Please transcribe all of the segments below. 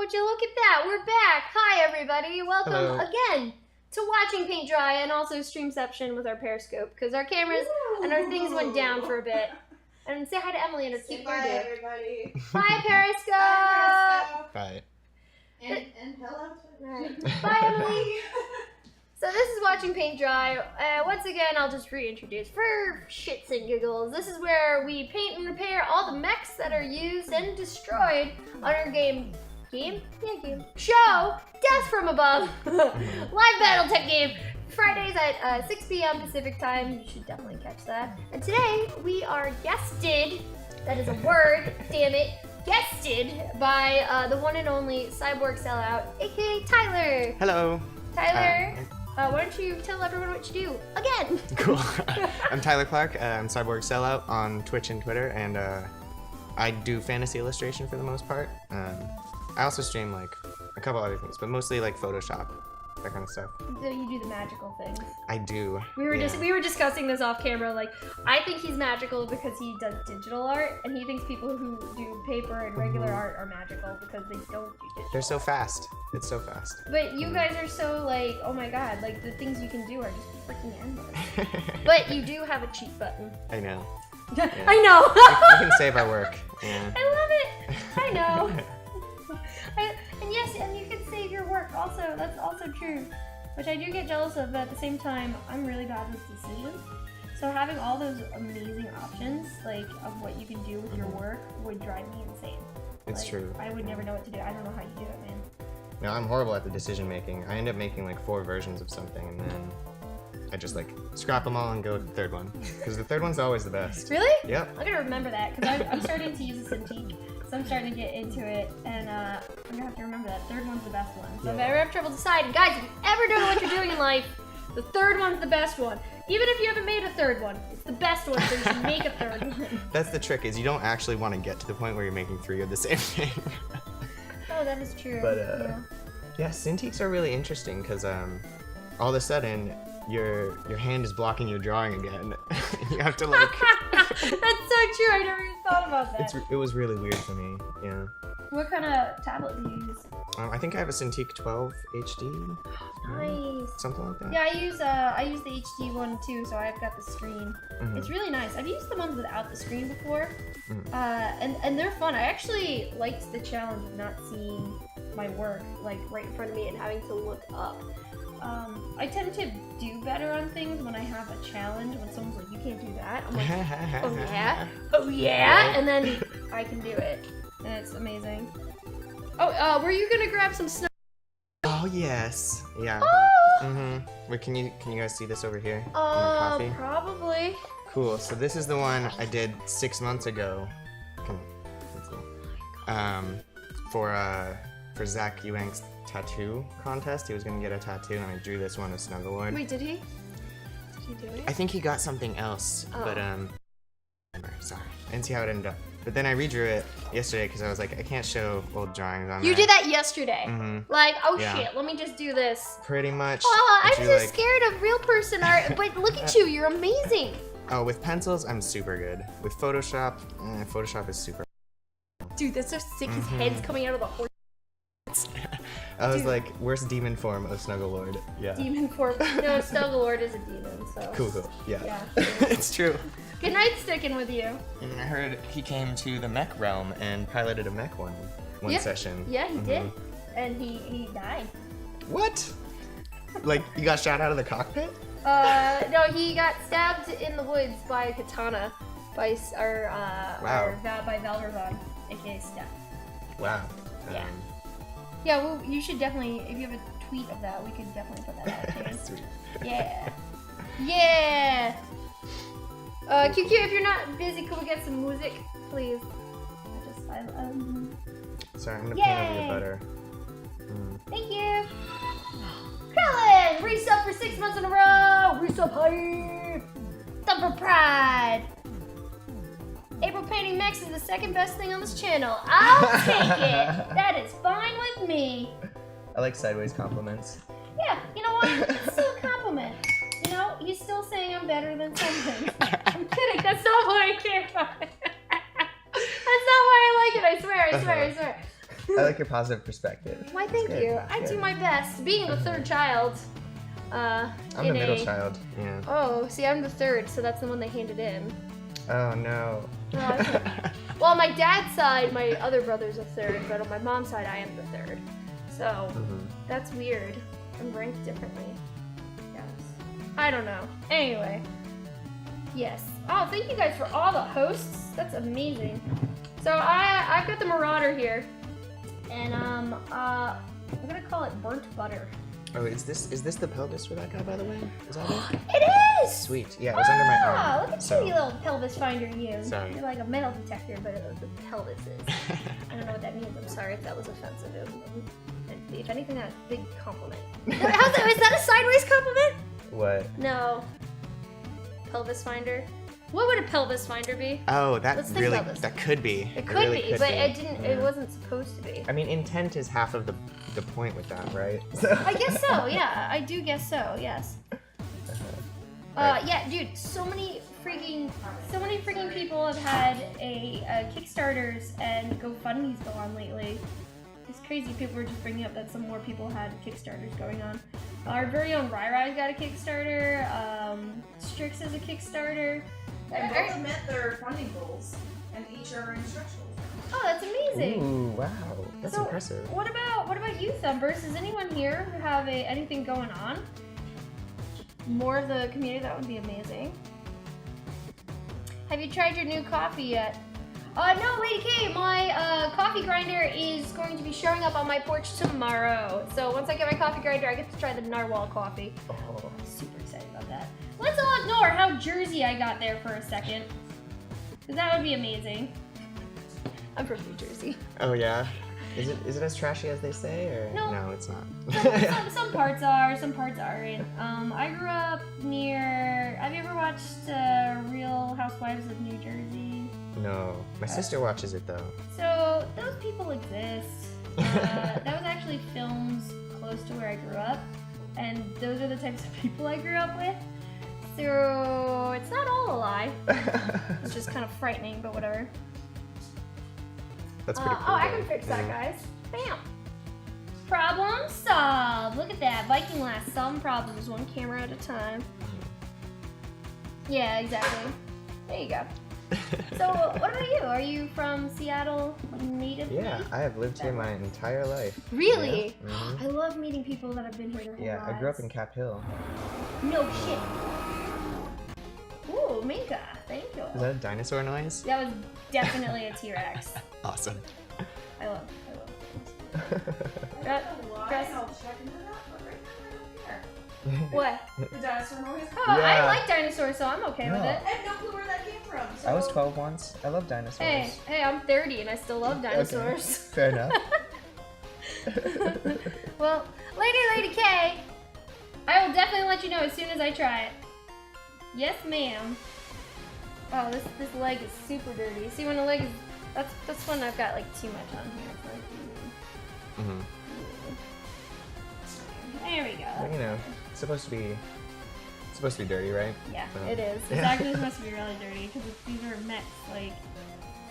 Would you look at that? We're back. Hi, everybody. Welcome again to watching paint dry and also Streamception with our Periscope because our cameras and our things went down for a bit. And say hi to Emily and her cute bye, hairdo. everybody. Bye, Periscope. Hi, Periscope. Bye. And hello. Right. Bye, Emily. So this is watching paint dry. Once again, I'll just reintroduce for shits and giggles. This is where we paint and repair all the mechs that are used and destroyed on our game show, Death from Above, live Battletech game, Fridays at 6 p.m. Pacific time. You should definitely catch that. And today we are guested, that is a word, damn it, guested by the one and only CyborgSellout, aka Tyler. Hello. Tyler, why don't you tell everyone what you do again? Cool. I'm Tyler Clark. I'm CyborgSellout on Twitch and Twitter, and I do fantasy illustration for the most part. I also stream like a couple other things, but mostly like Photoshop, that kind of stuff. So you do the magical things. I do. We were discussing this off camera. Like, I think he's magical because he does digital art, and he thinks people who do paper and regular art are magical because they don't do digital. They're so fast. It's so fast. But you guys are so like, oh my god, like the things you can do are just freaking endless. But you do have a cheat button. I know. Yeah. I know. You can save our work. Yeah. I love it. I know. And yes, and you can save your work also. That's also true. Which I do get jealous of, but at the same time, I'm really bad with decisions. So having all those amazing options, like, of what you can do with your work would drive me insane. It's like, true. I would never know what to do. I don't know how you do it, man. No, I'm horrible at the decision making. I end up making like 4 versions of something, and then I just like scrap them all and go with the third one. Because the third one's always the best. Really? Yep. I'm gonna remember that, because I'm starting to use a Cintiq. So I'm starting to get into it, and I'm gonna have to remember that third one's the best one. So if I ever have trouble deciding, guys, if you ever don't know what you're doing in life, the third one's the best one. Even if you haven't made a third one, it's the best one, so you should make a third one. That's the trick, is you don't actually want to get to the point where you're making 3 of the same thing. Oh, that is true. But yeah, Cintiqs are really interesting because all of a sudden your hand is blocking your drawing again. You have to like. That's so true. I never even thought about that. It was really weird for me. Yeah. What kind of tablet do you use? I think I have a Cintiq 12 HD. Nice. Something like that. Yeah, I use the HD one too, so I've got the screen. Mm-hmm. It's really nice. I've used the ones without the screen before, and they're fun. I actually liked the challenge of not seeing my work like right in front of me and having to look up. I tend to do better on things when I have a challenge. When someone's like, "You can't do that," I'm like, "Oh yeah, oh yeah," and then I can do it, and it's amazing. Oh, were you gonna grab some snow? Oh yes, yeah. Oh! Wait, can you guys see this over here? Coffee? Probably. Cool. So this is the one I did 6 months ago. For Zach Ewing's tattoo contest. He was gonna get a tattoo, and I drew this one of Snugglelord. Wait, did he? Did he do it? I think he got something else, but sorry, I didn't see how it ended up. But then I redrew it yesterday because I was like, I can't show old drawings on. You did that yesterday. Like, oh yeah. Shit, let me just do this. Pretty much. Oh, I'm so scared of real person art, but look at you, you're amazing. Oh, with pencils, I'm super good. With Photoshop, Photoshop is super. Dude, that's so sick. His head's coming out of the horse. I was like, worst demon form of Snugglelord. Yeah. Demon form. No, Snugglelord is a demon, so. Cool. Yeah. Yeah. It's true. Good night sticking with you. And I heard he came to the Mech realm and piloted a Mech one session. Yeah, he did. And he died. What? Like, he got shot out of the cockpit? No, he got stabbed in the woods by a katana by by Valverzon, aka Steph. Wow. Yeah. Yeah, well, you should definitely, if you have a tweet of that, we could definitely put that out too. Sweet. Yeah. Yeah! QQ, if you're not busy, could we get some music, please? Sorry, I'm gonna paint over your butter. Thank you! Krillin! Resub for 6 months in a row! Resub hype! Thumper Pride! April painting Mechs is the second best thing on this channel. I'll take it! That is fine with me. I like sideways compliments. Yeah, you know what? It's still a compliment. You know, he's still saying I'm better than something. I'm kidding, that's not why I care about it. That's not why I like it, I swear. I like your positive perspective. Why, thank It's good. you. I do my best. Being the third child. I'm the middle child. Yeah. Oh, see, I'm the third, so that's the one they handed in. Oh no. Oh, okay. Well, on my dad's side, my other brother's a third, but on my mom's side, I am the third. So, that's weird. I'm ranked differently. Yes. I don't know. Anyway. Yes. Oh, thank you guys for all the hosts. That's amazing. So, I've got the Marauder here. And, I'm gonna call it Burnt Butter. Oh, is this the pelvis for that guy, by the way? Is that it? It is! Sweet. Yeah, it was under my arm. Look at so. you, little pelvis finder, you. Sorry. You're like a metal detector, but the pelvis is. I don't know what that means. I'm sorry if that was offensive. If anything, that's a big compliment. Is that a sideways compliment? What? No. Pelvis finder. What would a pelvis finder be? Oh, Let's that think really, about this. that could be. It could really be, could but be. it didn't. Yeah. It wasn't supposed to be. I mean, intent is half of the point with that, right? I guess so. Yeah, I do guess so. Yes. Yeah, dude. So many freaking people have had a Kickstarters and GoFundMe's go on lately. It's crazy. People were just bringing up that some more people had Kickstarters going on. Our very own Rai got a Kickstarter. Strix is a Kickstarter. And both have met their funding goals, and each are in stretch goals. Oh, that's amazing. Ooh, wow. That's So, impressive. What about you, Thumbers? Does anyone here have anything going on? More of the community, that would be amazing. Have you tried your new coffee yet? No, Lady K, my coffee grinder is going to be showing up on my porch tomorrow. So once I get my coffee grinder, I get to try the Narwhal coffee. Oh. I'm super excited about that. Let's all ignore how Jersey I got there for a second. Because that would be amazing. I'm from New Jersey. Oh yeah. Is it as trashy as they say, or No. it's not? Some parts are, some parts aren't. I grew up near. Have you ever watched Real Housewives of New Jersey? No, my sister watches it though. So those people exist. That was actually filmed close to where I grew up, and those are the types of people I grew up with. So it's not all a lie. It's just kind of frightening, but whatever. That's pretty cool. Oh, I though. can fix that, Yeah. guys. Bam. Problem solved. Look at that. Viking Lass solving problems one camera at a time. Yeah, exactly. There you go. So, what about you? Are you from Seattle natively? Yeah, I have lived here my entire life. Really? Yeah. Mhm. I love meeting people that have been here their whole Yeah, lives. I grew up in Cap Hill. No shit. Ooh, Minka. Thank you. Is that a dinosaur noise? That was definitely a T-Rex. Awesome. I love I don't know why, Press- I'll check into that, but right now I don't care. What? The dinosaur noise. Oh, I Yeah. like dinosaurs, so I'm okay with Yeah. it. I have no clue where that came from. So I was 12 once. I love dinosaurs. Hey, I'm 30 and I still love dinosaurs. Fair enough. Well, Lady K, I will definitely let you know as soon as I try it. Yes, ma'am. Oh, this leg is super dirty. See, when the leg is, that's when I've got like too much on here. It's like, hmm there we go. Well, you know, it's supposed to be dirty, right? Yeah, So- it is. It's actually supposed to be really dirty because these are mechs, like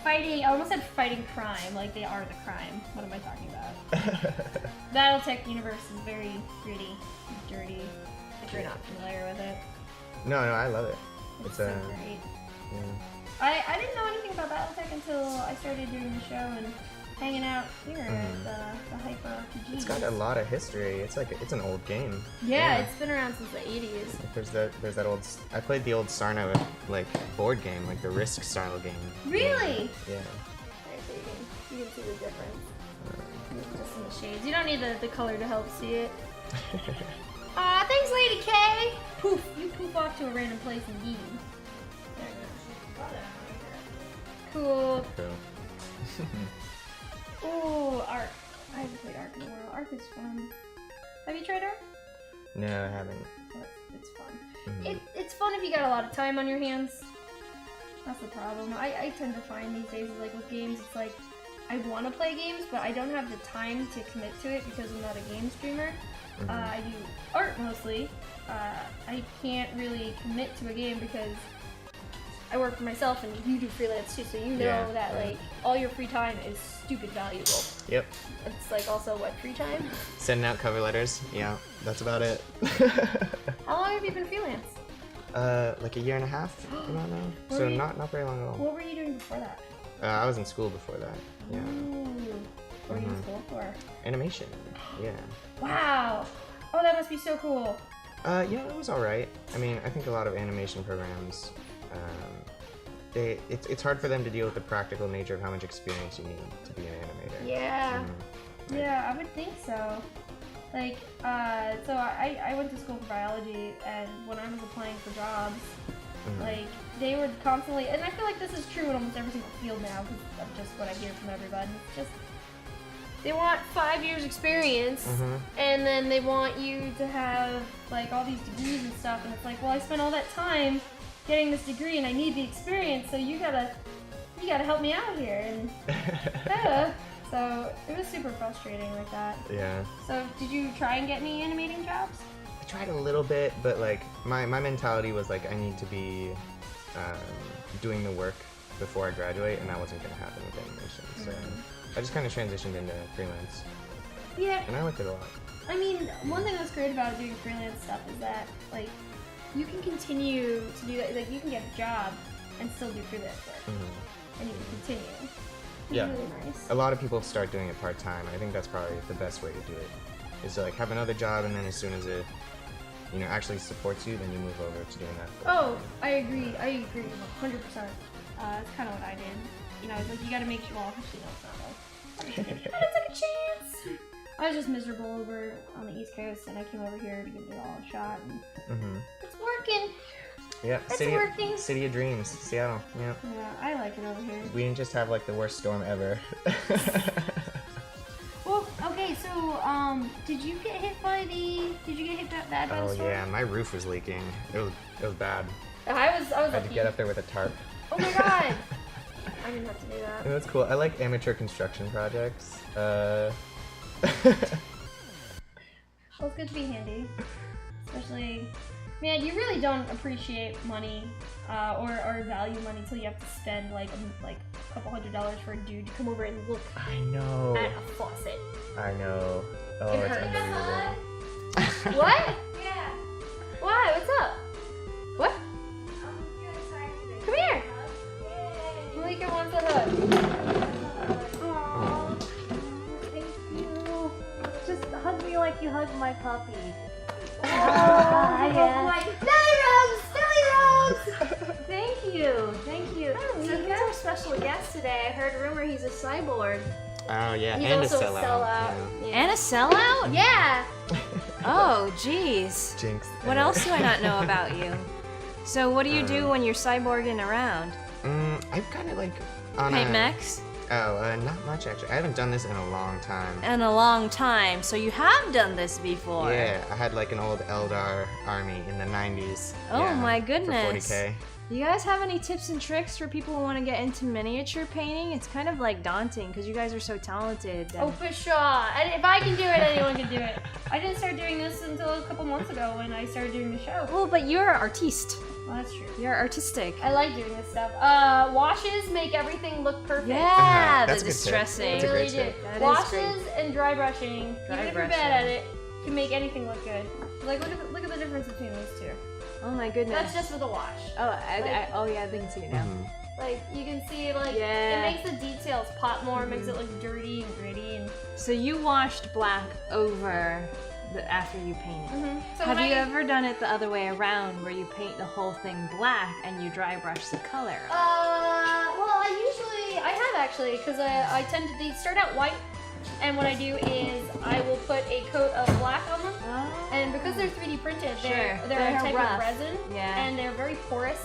fighting. I almost said fighting crime, like they are the crime. What am I talking about? BattleTech universe is very gritty, dirty. If you're not familiar with it, No, I love it. it's It's so great. yeah. I didn't know anything about BattleTech until I started doing the show and hanging out here at the Hyper RPG. It's got a lot of history. It's an old game. Yeah, it's been around since the 80s. There's that old. I played the old Sarno like board game, like the Risk style game. Really? Yeah. Alright, so you can see the difference. Just in the shades. You don't need the color to help see it. Aw, thanks, Lady K! Poof! You poof off to a random place indeed. Cool. Cool. Ooh, Ark. I haven't played Ark in a while. Ark is fun. Have you tried Ark? No, I haven't. It's fun. Mhm. It's fun if you got a lot of time on your hands. That's the problem. I tend to find these days, like with games, it's like I want to play games, but I don't have the time to commit to it because I'm not a game streamer. I do art mostly. I can't really commit to a game because I work for myself and you do freelance too, so you know Yeah, that yeah. like all your free time is stupid valuable. Yep. It's like also what, free time? Sending out cover letters. Yeah, that's about it. How long have you been freelance? Like a year and a half, around now. Were So you- not very long at all. What were you doing before that? I was in school before that. Yeah. Ooh. What were you in Mhm. school for? Animation. Yeah. Wow. Oh, that must be so cool. Yeah, it was all right. I mean, I think a lot of animation programs, it's hard for them to deal with the practical nature of how much experience you need to be an animator. Yeah. Mhm. Yeah, I would think so. Like, so I went to school for biology, and when I was applying for jobs, Mhm. like, they were constantly, and I feel like this is true in almost every single field now, because of just what I hear from everybody. It's just, they want 5 years experience, Mhm. and then they want you to have, like, all these degrees and stuff, and it's like, well, I spent all that time getting this degree, and I need the experience, so you gotta help me out here, and so it was super frustrating like that. Yeah. So did you try and get any animating jobs? I tried a little bit, but like my mentality was like I need to be doing the work before I graduate, and that wasn't gonna happen with animation. So I just kind of transitioned into freelance, Yeah, and I liked it a lot. I mean, one thing that's great about doing freelance stuff is that, like, you can continue to do that. Like, you can get a job and still do freelance work, Mhm. and you can continue. It's Yeah. really nice. A lot of people start doing it part time. I think that's probably the best way to do it. Is to like have another job, and then as soon as it, actually supports you, then you move over to doing that. Oh, I agree. 100%. That's kind of what I did. You know, it's like you gotta make sure. Well, actually, no, it's not though. I took a chance. I was just miserable over on the East Coast, and I came over here to give it all a shot, and Mhm. it's working. Yeah. It's working. City of Dreams, Seattle. Yeah. Yeah, I like it over here. We didn't just have like the worst storm ever. Well, okay, so did you get hit by bad by the Oh storm? yeah, my roof was leaking. It was bad. I was I had to lucky. get up there with a tarp. Oh my god! I didn't have to do that. It was cool. I like amateur construction projects. Well, it's good to be handy, especially. Man, you really don't appreciate money or value money until you have to spend like a couple $100s for a dude to come over and look I know. at a faucet. I know. Oh, It it's hurts. unbelievable. What? Yeah. Why? What's up? What? Come here. Malika wants a hug. Aww. Thank you. Just hug me like you hug my puppy. Thank you. Thank you. So he's our special guest today. I heard a rumor he's a cyborg. Oh yeah, He's and also a sellout. sellout. And a sellout? Yeah. Oh, jeez. Yeah. Jinx. What else do I not know about you? So what do you do Um, when you're cyborging around? I've kind of like on Paint a, mechs? Oh, not much actually. I haven't done this in a long time. In a long time. So you have done this before. Yeah, I had like an old Eldar army in the 90s. Oh yeah, my For goodness. 40K. Do you guys have any tips and tricks for people who want to get into miniature painting? It's kind of like daunting because you guys are so talented. Oh, for sure. And if I can do it, anyone can do it. I didn't start doing this until a couple months ago when I started doing the show. Well, but you're an artiste. Well, that's true. You're artistic. I like doing this stuff. Washes make everything look perfect. Yeah, That's the a good tip. distressing. That's a really great do. tip. That is Washes and dry brushing, Dry even if you're brushing. bad at it, can make anything look good. Like, look at the difference between those two. Oh my goodness. That's just with a wash. Oh, I can see it now. Mhm. Like, you can see, like, Yeah. it makes the details pop more, makes it look dirty and gritty. And So you washed black over after you painted. so Have when you I, ever done it the other way around where you paint the whole thing black and you dry brush the color? well, I have actually, because I tend to start out white, and what I do is I will put a coat of black on them, and because they're 3D printed, they're Sure. a They're type rough. of resin, Yeah. and they're very porous.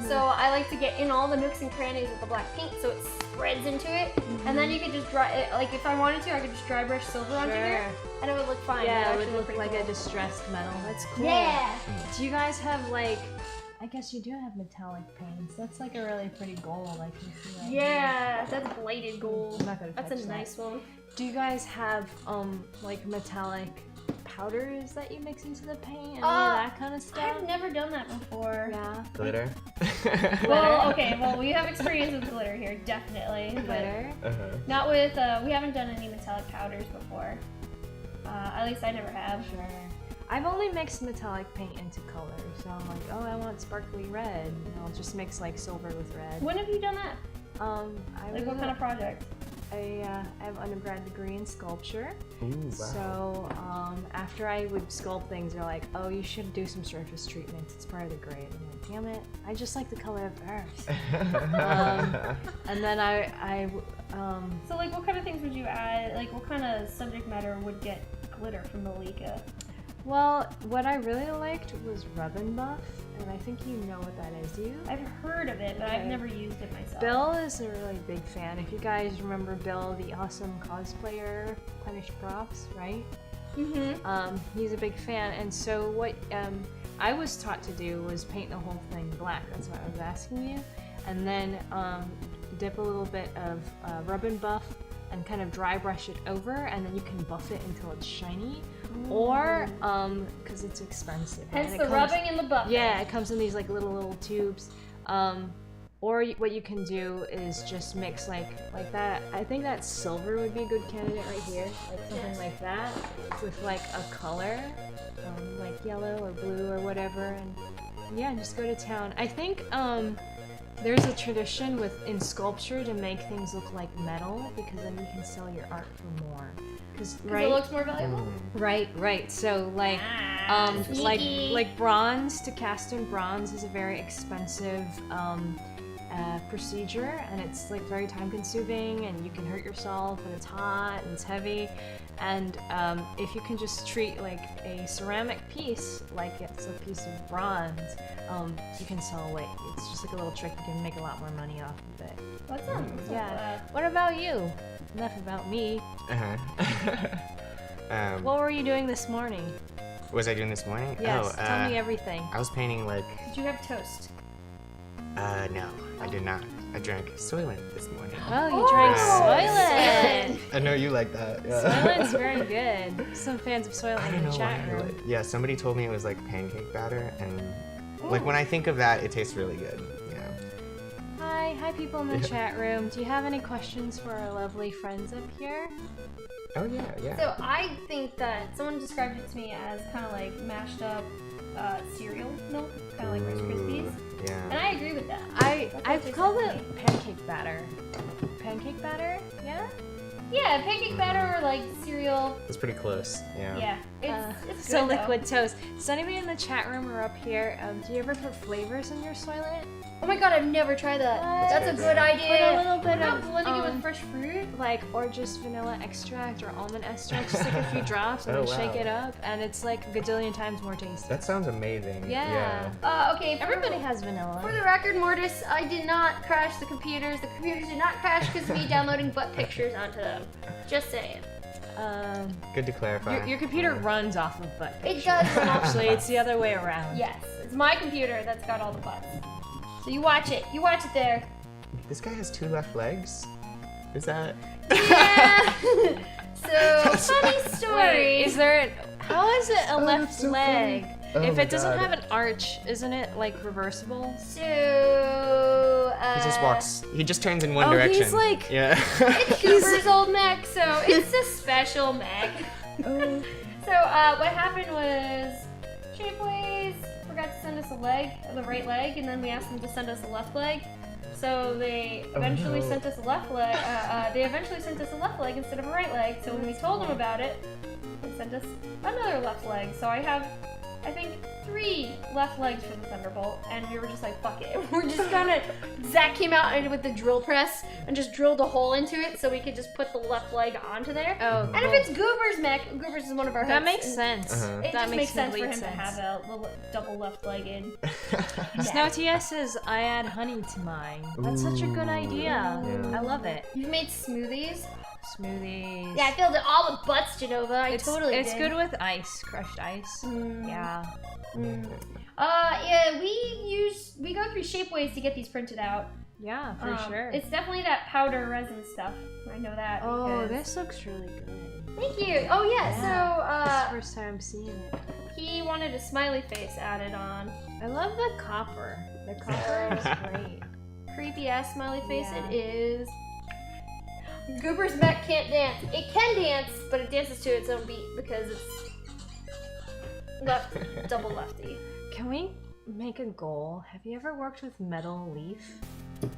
So I like to get in all the nooks and crannies with the black paint, so it spreads into it, and then you could just dry it. Like if I wanted to, I could just dry brush silver onto here, and it would look fine. Yeah, it actually would look pretty like cool. a distressed metal. That's cool. Yeah. Do you guys have like? I guess you do have metallic paints. That's like a really pretty gold. I can see that. Yeah, that's bladed gold. I'm not gonna That's touch a that. nice one. Do you guys have like metallic powders that you mix into the paint and that kind of stuff? I've never done that before. Yeah. Glitter. Well, okay, well, we have experience with glitter here, definitely. Glitter. But not with, we haven't done any metallic powders before. At least I never have. Sure. I've only mixed metallic paint into color, so I'm like, oh, I want sparkly red. And I'll just mix like silver with red. When have you done that? Like what kind of project? I have an undergrad degree in sculpture. Ooh, wow. So after I would sculpt things, they're like, oh, you should do some surface treatments. It's part of the grade. I'm like, damn it, I just like the color of earth. And then So like, what kind of things would you add? Like, what kind of subject matter would get glitter from Malika? well, what I really liked was Rub and Buff, and I think you know what that is. Do you? I've heard of it, but I've never used it myself. Bill is a really big fan. If you guys remember Bill, the awesome cosplayer, Punished Props, right? Mm-hmm. He's a big fan, and so what I was taught to do was paint the whole thing black. That's what I was asking you, and then dip a little bit of Rub and Buff and kind of dry brush it over, and then you can buff it until it's shiny. Or because it's expensive. Hence and the it rubbing and the buffing. Yeah, it comes in these like little tubes. Or what you can do is just mix like that. I think that silver would be a good candidate right here, like something like that, with like a color, like yellow or blue or whatever, and yeah, just go to town. I think there's a tradition in sculpture to make things look like metal, because then you can sell your art for more. Because it looks more valuable. Right. So like, sneaky. like bronze, to cast in bronze is a very expensive procedure, and it's like very time consuming, and you can hurt yourself, and it's hot and it's heavy. And if you can just treat like a ceramic piece like it's a piece of bronze, you can sell away. It's just like a little trick. You can make a lot more money off of it. That sounds Yeah. What about you? Enough about me. What were you doing this morning? What was I doing this morning? Yes, tell me everything. I was painting like. Did you have toast? No, I did not. I drank Soylent this morning. Oh, you drank Soylent. I know you like that. Yeah. Soylent's very good. Some fans of Soylent I in don't the know chat why. room. Yeah, somebody told me it was like pancake batter, and like when I think of that, it tastes really good. Yeah. Hi people in the chat room. Do you have any questions for our lovely friends up here? Oh yeah. So I think that someone described it to me as kind of like mashed up cereal milk, kind of like Rice Krispies. Yeah. And I agree with that. I've called it pancake batter. Pancake batter? Yeah? Yeah, pancake batter or like cereal. It's pretty close. Yeah. Yeah, it's So good, though. liquid toast. Does anybody in the chat room or up here, do you ever put flavors in your Soylent? Oh my god, I've never tried that. What? That's a good idea. Put a little bit Not of blending it with fresh fruit. like, or just vanilla extract or almond extract, just like a few drops, and Oh, then shake wow. it up, and it's like a gazillion times more tasty. That sounds amazing. Yeah. Okay, Everybody has vanilla. For the record, Mortis, I did not crash the computers. The computers did not crash because of me downloading butt pictures onto them. Just saying. Good to clarify. Your computer runs off of butt It pictures. does run off Actually, it's the other way around. Yes, it's my computer that's got all the butts. So you watch it. You watch it there. This guy has 2 left legs. Is that? Yeah. So funny story. Wait, is there? How is it a Oh, left that's so leg? funny. Oh If my it doesn't God. have an arch, isn't it like reversible? So He just walks. He just turns in one Oh, direction. he's like- Yeah. it's Cooper's old Mech, so it's a special Mech. Oh. So what happened was Shapeways forgot to send us a leg, the right leg, and then we asked them to send us a left leg. So they eventually no. sent us a left leg. They eventually sent us a left leg instead of a right leg. So when we told them about it, they sent us another left leg. So I have, I think, 3 left legs for the Thunderbolt, and we were just like, fuck it. We're just gonna. Zach came out and with the drill press and just drilled a hole into it so we could just put the left leg onto there. Oh, And if it's Goober's Mech, Goober's is one of our that hooks, makes and sense. Uh-huh. It That just makes sense for him complete to have a double left leg in. Snow TS says I add honey to mine. That's such a good idea. Yeah. I love it. You've made smoothies? Smoothies. Yeah, I filled it all with butts, Genova. I totally It's did. good with ice, crushed ice. Yeah. Yeah, we go through Shapeways to get these printed out. Yeah, for sure. It's definitely that powder resin stuff. I know that. Oh, because this looks really good. Thank you. Oh yeah, It's so the first time seeing it. he wanted a smiley face added on. I love the copper. The copper is great. Creepy ass smiley face Yeah. it is. Goober's Mech can't dance. It can dance, but it dances to its own beat because it's double lefty. Can we make a goal? Have you ever worked with metal leaf?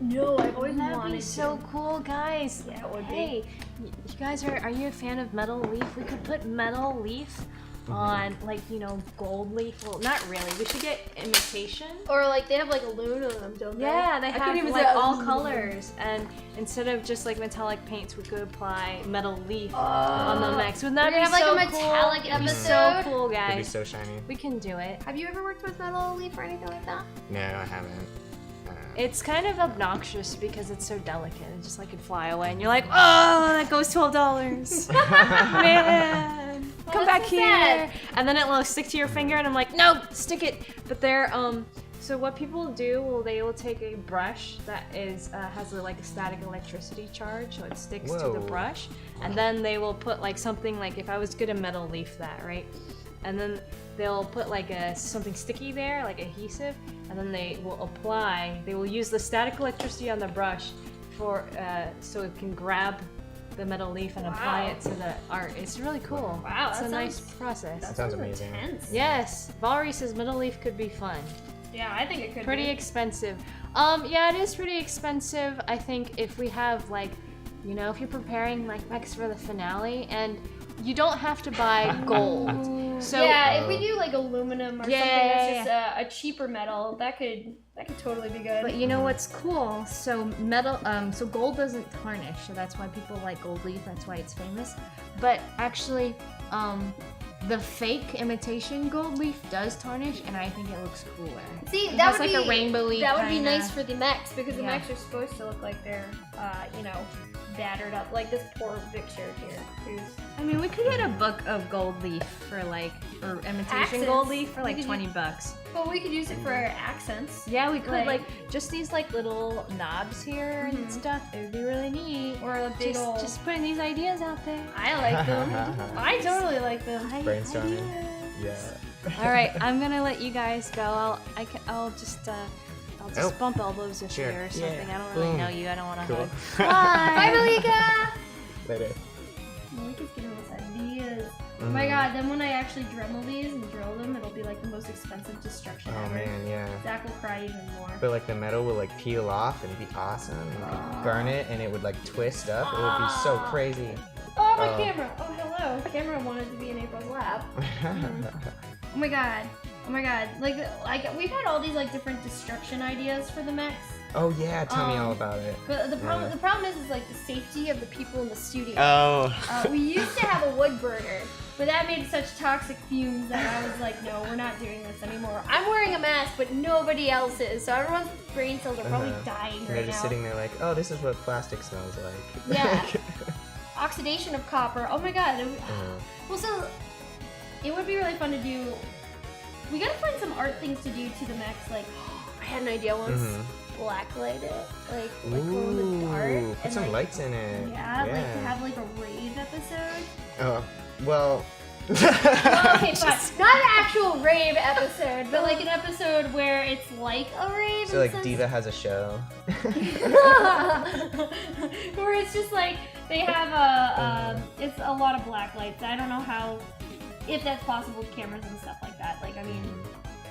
No, I've always Wouldn't that wanted be so to. cool, guys? Yeah, it would be. Hey, you guys are you a fan of metal leaf? We could put metal leaf on, like, you know, gold leaf. Well, not really. We should get imitation. Or like they have like aluminum, don't they? Yeah, they I have couldn't even like say all aluminum. colors, and instead of just like metallic paints, we could apply metal leaf on the mechs. Wouldn't that We're be gonna have, so like, a metallic cool? It'd be so episode. cool, It'd be guys. so shiny. We can do it. Have you ever worked with metal leaf or anything like that? No, I haven't. It's kind of obnoxious because it's so delicate. It just like could fly away, and you're like, oh, that goes $12. Man, Oh, come that's back so here. sad. And then it'll stick to your finger, and I'm like, no, stick it. But they're So what people do, well, they will take a brush that is has like a static electricity charge, so it sticks to the Whoa. brush, and then they will put like something like, if I was gonna metal leaf that, right? And then they'll put like something sticky there, like adhesive, and then they will use the static electricity on the brush for so it can grab the metal leaf and apply Wow. it to the art. It's really cool. Wow, it's that a nice sounds- process. That sounds amazing. Intense. Yes, Valerie says metal leaf could be fun. Yeah, I think it could Pretty be. expensive. Yeah, it is pretty expensive. I think if we have like, you know, if you're preparing like mechs for the finale, and you don't have to buy gold. So yeah, if we do like aluminum or Yeah, something that's yeah, just a cheaper metal, that could totally be good. But you know what's cool? So so gold doesn't tarnish, so that's why people like gold leaf. That's why it's famous. But actually, the fake imitation gold leaf does tarnish, and I think it looks cooler. See, It that has would like be a rainbowy. that would be kinda- nice for the mechs because the Yeah. mechs are supposed to look like they're, you know, battered up. Like this poor Victor here, who's I mean, we could get a book of gold leaf for like, or imitation Accents. gold leaf for We like could $20. well, we could use it for our accents. Yeah, we could Like- like just these like little knobs here and stuff. It would be really neat. Or a big Just, ol'. just putting these ideas out there. I like them. I totally like them. Brainstorming. Yeah. All right, I'm gonna let you guys go. I'll just Oh. bump elbows with Sure. you or something. Yeah. I don't really Boom. know you. I don't want to Cool. hug. Bye. Bye, Malika. Later. Malika's giving us ideas. Oh my god, then when I actually Dremel these and drill them, it'll be like the most expensive destruction Oh ever. man, yeah. Zach will cry even more. But like the metal will like peel off and be awesome. And you could burn it and it would like twist up. It would be so crazy. Oh, my Oh. camera! Oh, hello. Camera wanted to be in April's lap. Oh my god. Oh my god. Like we've had all these like different destruction ideas for the mechs. Oh yeah, tell me all about it. But the problem Yeah. the problem is like the safety of the people in the studio. Oh. We used to have a wood burner, but that made such toxic fumes that I was like, no, we're not doing this anymore. I'm wearing a mask, but nobody else is, so everyone's brain cells are probably dying And right they're just now. sitting there like, oh, this is what plastic smells like. Yeah. Oxidation of copper. Oh my god. Uh, Well, so it would be really fun to do. We gotta find some art things to do to the mechs. Like, I had an idea once. Mhm. Blacklight it, like glow in the dark, Ooh, put and some like, lights in it. yeah, like to have like a rave episode. Oh, well. Well, okay, fine. Not an actual rave episode, but like an episode where it's like a rave. So in like some Diva has a show. where it's just like they have a it's a lot of black lights. I don't know how if that's possible with cameras and stuff like that. Like I mean,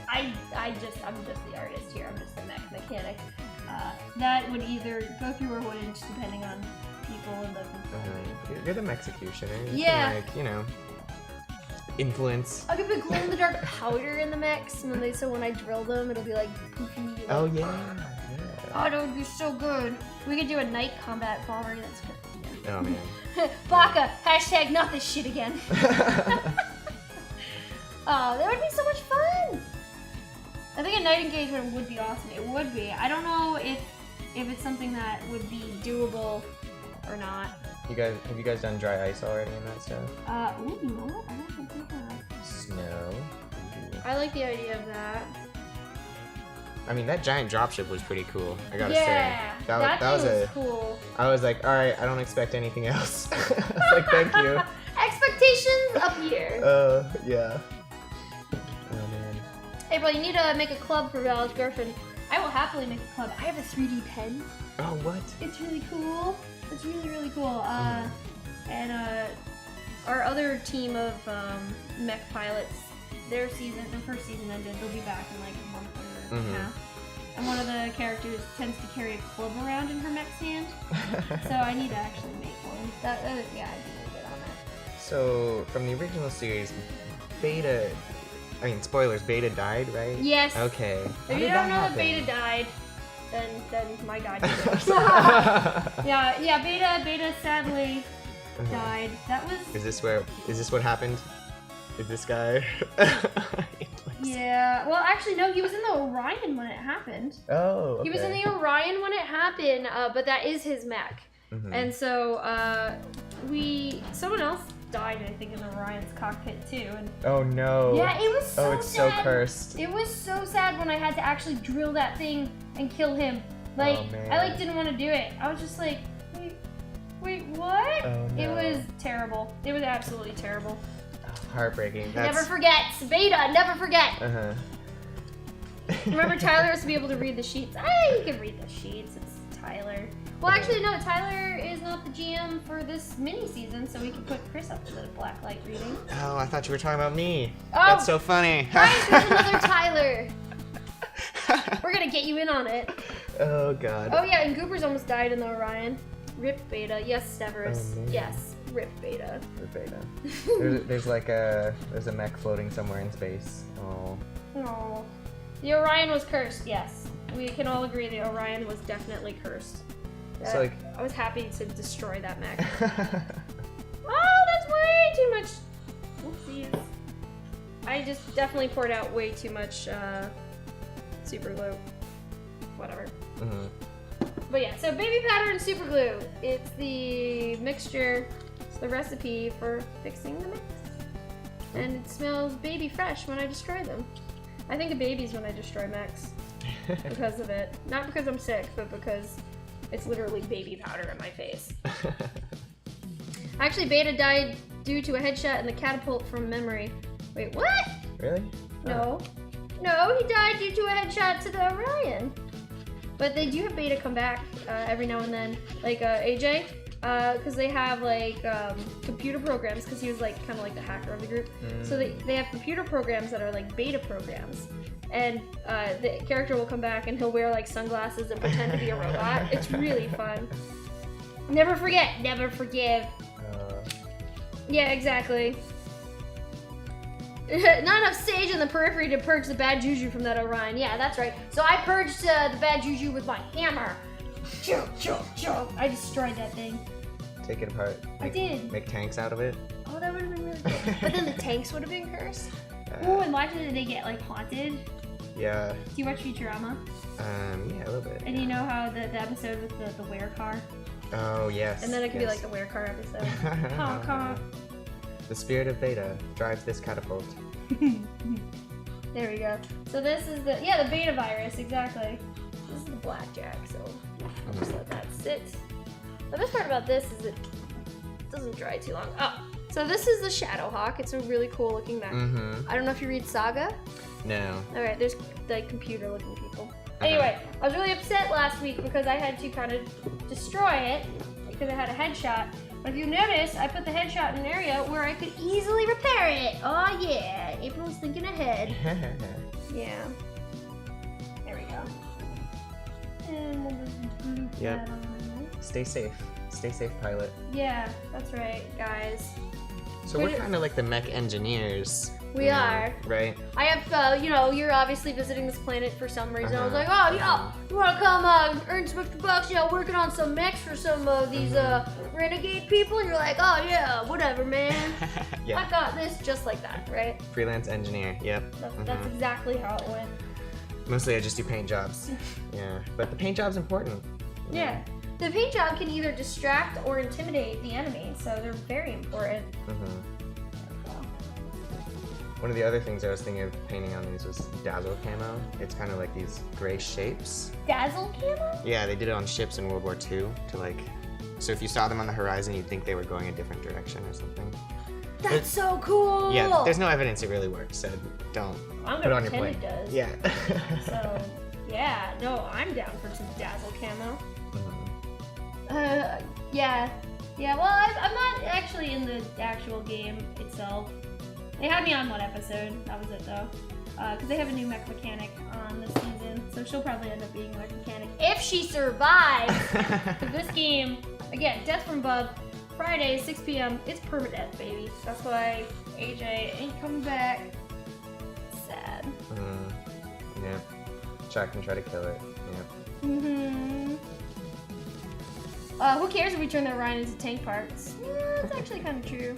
I'm just the artist here. I'm just the mechanic. That would either go through or wouldn't, depending on people and the. You're the executioner. You Yeah. Can, like, you know, influence. I could put glow in the dark powder in the mechs, and then so when I drill them, it'll be like poofy. Like, Oh yeah. oh, that would be so good. We could do a night combat bomber. That's good. Oh man. Baka, hashtag not this shit again. Oh, that would be so much fun. I think a night engagement would be awesome. It would be. I don't know if it's something that would be doable or not. Have you guys done dry ice already and that stuff? Ooh, you know what? I don't think we have. Snow. I like the idea of that. I mean, that giant dropship was pretty cool. I gotta Yeah, say. that was thing was a. cool. I was like, all right, I don't expect anything else. I was like, thank you. Notifications up here. Yeah. Oh man. April, you need to make a club for Val's girlfriend. I will happily make a club. I have a 3D pen. Oh, what? It's really cool. It's really, really cool. And our other team of mech pilots, their first season ended. They'll be back in like a month or a half. And one of the characters tends to carry a club around in her mech's hand. So I need to actually make one. Yeah, I do need to get on that. So, from the original series, Beta, spoilers, Beta died, right? Yes. Okay. If you don't know that Beta died, then my guy did. yeah, Beta sadly died. That was... Is this what happened? Is this guy? Yeah, well actually no, he was in the Orion when it happened. Oh, okay. He was in the Orion when it happened, but that is his mech. And so, someone else died, I think, in the Orion's cockpit too. And oh no. yeah, it was so sad. Oh, it's so cursed. It was so sad when I had to actually drill that thing and kill him. Like, I didn't want to do it. I was just like, wait, what? Oh, no. It was terrible. It was absolutely terrible. Heartbreaking. Never forget, Beta. Never forget. Remember, Tyler has to be able to read the sheets. He can read the sheets. It's Tyler. Well, actually, no. Tyler is not the GM for this mini season, so we can put Chris up to the blacklight reading. Oh, I thought you were talking about me. Oh, that's so funny. Right, there's another Tyler. We're gonna get you in on it. Oh God. Oh yeah, and Gooper's almost died in the Orion. Rip Beta. Yes, Severus. Oh, Yes, Rip Beta. Rip Beta. there's a mech floating somewhere in space. Oh. Oh. The Orion was cursed. Yes, we can all agree the Orion was definitely cursed. So like, I was happy to destroy that mech. Oh, that's way too much. Whoopsies. I just definitely poured out way too much super glue. Whatever. But yeah, so baby powder and super glue. It's the mixture, it's the recipe for fixing the mix. And it smells baby fresh when I destroy them. I think of babies when I destroy mechs because of it. Not because I'm sick, but because it's literally baby powder in my face. Actually, Beta died due to a headshot in the catapult from memory. Wait, what? Really? No. No, he died due to a headshot to the Orion. But they do have Beta come back every now and then. Like AJ, because they have like computer programs, because he was like kind of like the hacker of the group. So they have computer programs that are like Beta programs. And the character will come back and he'll wear like sunglasses and pretend to be a robot. It's really fun. Never forget, never forgive. Yeah, exactly. Not enough sage in the periphery to purge the bad juju from that Orion. Yeah, that's right. So I purged the bad juju with my hammer. I destroyed that thing. Take it apart. I did. Make tanks out of it. Oh, that would have been really good. But then the tanks would have been cursed. Oh, and why did they get like haunted? Yeah. Do you watch Futurama? Yeah, a little bit. And you know how the episode with the were car? Oh, yes. And then it could be like the were car episode. Honk, honk. The spirit of Beta drives this catapult. There we go. So this is the Beta virus, exactly. This is the blackjack, so I'll just let that sit. The best part about this is it doesn't dry too long. Oh, so this is the Shadowhawk. It's a really cool looking mech. I don't know if you read Saga. No. Alright, there's like computer looking people. Anyway, I was really upset last week because I had to kind of destroy it because it had a headshot. But if you notice, I put the headshot in an area where I could easily repair it. Oh yeah, April's thinking ahead. Yeah. There we go. And we'll just glue Yep. that on there. Stay safe. Stay safe, pilot. Yeah, that's right, guys. So we're kind of like the mech engineers. We are. Right? I have, you're obviously visiting this planet for some reason. I was like, oh, yeah, you want to come earn some extra bucks, working on some mechs for some of these renegade people? And you're like, oh, yeah, whatever, man. Yeah. I got this just like that, right? Freelance engineer. Yep. That's exactly how it went. Mostly I just do paint jobs. Yeah. But the paint job's important. Yeah. The paint job can either distract or intimidate the enemy, so they're very important. One of the other things I was thinking of painting on these was dazzle camo. It's kind of like these gray shapes. Dazzle camo? Yeah, they did it on ships in World War II to like So if you saw them on the horizon, you'd think they were going a different direction or something. That's so cool. Yeah, there's no evidence it really works, so don't I'm put it gonna on your pretend plane. it does. Yeah. So, yeah, no, I'm down for some Dazzle camo. Yeah. Yeah, well, I'm not actually in the actual game itself. They had me on one episode, that was it though. Because they have a new mech mechanic on this season, so she'll probably end up being a mech mechanic if she survives. This game, again, Death from Above, Friday, 6 p.m. It's permadeath, baby. That's why AJ ain't coming back. Sad. Yeah. Chuck can try to kill it. Yeah. Who cares if we turn that Ryan into tank parts? Yeah, that's actually kind of true.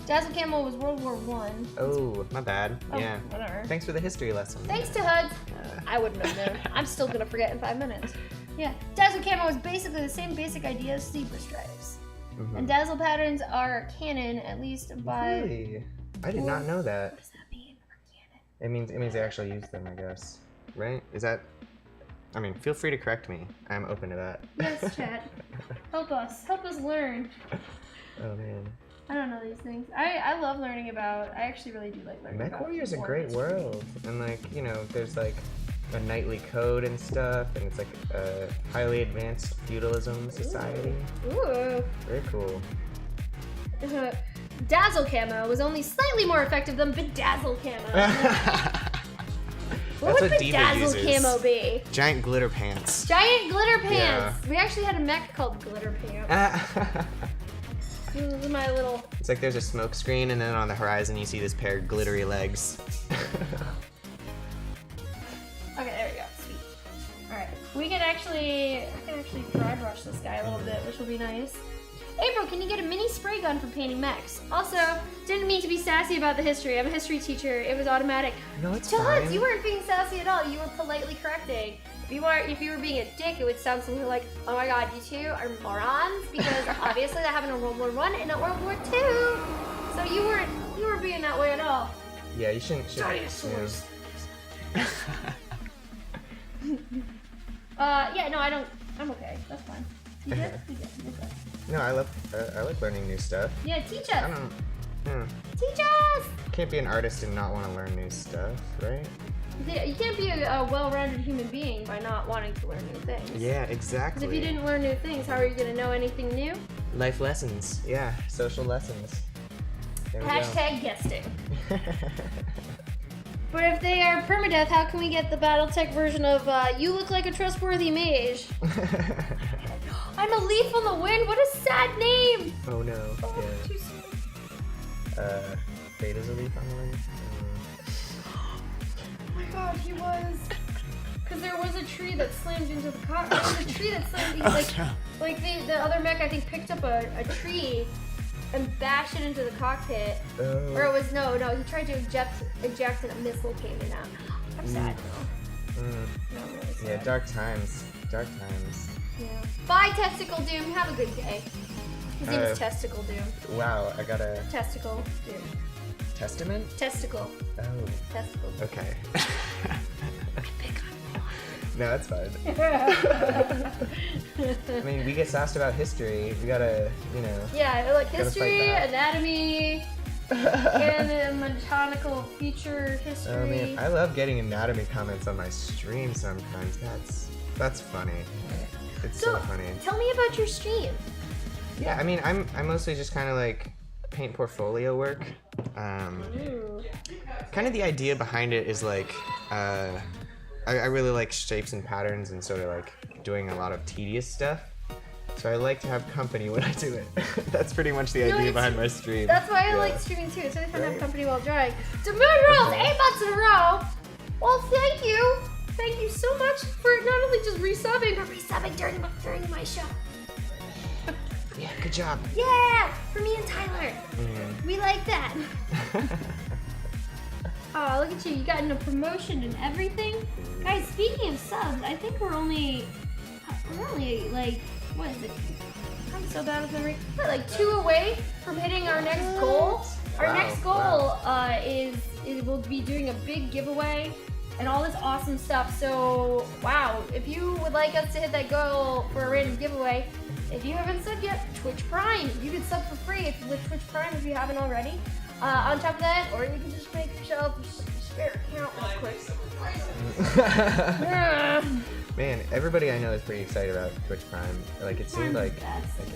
Dazzle Camo was World War One. Oh, my bad. Oh, Yeah. whatever. Thanks for the history lesson. Thanks to HUD. I wouldn't have known. I'm still gonna forget in 5 minutes. Yeah, Dazzle Camo is basically the same basic idea as zebra stripes. And Dazzle patterns are canon, at least by... Really? I did not know that. What does that mean? Are canon? It means they actually use them, I guess. Right? Is that... I mean, feel free to correct me. I'm open to that. Yes, chat. Help us learn. Oh, man. I don't know these things. I love learning about... I actually really do like learning Mech about... Warrior is a great world. And, like, you know, there's, like, a knightly code and stuff, and it's, like, a highly advanced feudalism society. Ooh. Very cool. Dazzle Camo was only slightly more effective than Bedazzle Camo. What would what Diva Bedazzle uses. Camo be? Giant glitter pants. Giant glitter pants! Yeah. We actually had a mech called Glitter Pants. Those are my little... It's like there's a smoke screen, and then on the horizon you see this pair of glittery legs. Okay, there we go. Sweet. Alright. I can actually dry brush this guy a little bit, which will be nice. April, can you get a mini spray gun for painting mechs? Also, didn't mean to be sassy about the history. I'm a history teacher. It was automatic. No, it's To fine. Huds, you weren't being sassy at all. You were politely correcting. If you were being a dick, it would sound something like, "Oh my God, you two are morons," because obviously that happened in World War I and not World War II. So you weren't being that way at all. Yeah, you shouldn't. Dinosaurs. Yeah, no, I'm okay. That's fine. You good? You good? You're good. No, I like learning new stuff. Yeah, teach I us. don't. Teach us. Can't be an artist and not want to learn new stuff, right? You can't be a well-rounded human being by not wanting to learn new things. Yeah, Because exactly. if you didn't learn new things, how are you going to know anything new? Life lessons. Yeah, social lessons. There we go. Hashtag guesting. But if they are permadeath, how can we get the BattleTech version of "You look like a trustworthy mage"? I'm a leaf on the wind. What a sad name. Oh no. Oh, Yeah. too soon. Beta's a leaf on the wind. Oh my God, he was. Because there was a tree that slammed into the car. There was a tree that slammed. Like the other mech, I think, picked up a tree and bashed it into the cockpit. Or it was no. He tried to eject and a missile came in out. I'm sad now. No, I'm really sad. Yeah, dark times. Dark times. Yeah. Bye, Testicle Doom. Have a good day. His name is Testicle Doom. Wow, I got a Testicle Doom. testament? Testicle. Oh. Testicle Doom. Okay. Pick on No, that's fine. I mean, we get sassed about history. We gotta, you know. Yeah, like Gotta history, fight back. anatomy, anatomical feature history. Oh man, I love getting anatomy comments on my stream sometimes. That's funny. It's so funny. Tell me about your stream. Yeah, I mean, I'm mostly just kind of like paint portfolio work. Ooh. Kind of the idea behind it is like, I really like shapes and patterns and sort of like doing a lot of tedious stuff. So I like to have company when I do it. That's pretty much the idea behind my stream. That's why I Yeah. like streaming too. It's really fun to have Right. company while drawing. Demurrals, 8 months in a row. Well, thank you. Thank you so much for not only just resubbing, but resubbing during my show. Yeah, good job. Yeah, for me and Tyler. We like that. Oh, look at you. You gotten a promotion and everything. Guys, speaking of subs, I think we're only like, what is it? I'm so bad with memory. We're like 2 away from hitting our next goal. Our Wow, next goal is we'll be doing a big giveaway and all this awesome stuff. So, wow, if you would like us to hit that goal for a random giveaway, if you haven't subbed yet, Twitch Prime. You can sub for free with Twitch Prime if you haven't already. On top of that, or you can just make yourself a spare account real quick. Man, everybody I know is pretty excited about Twitch Prime. Like it seemed like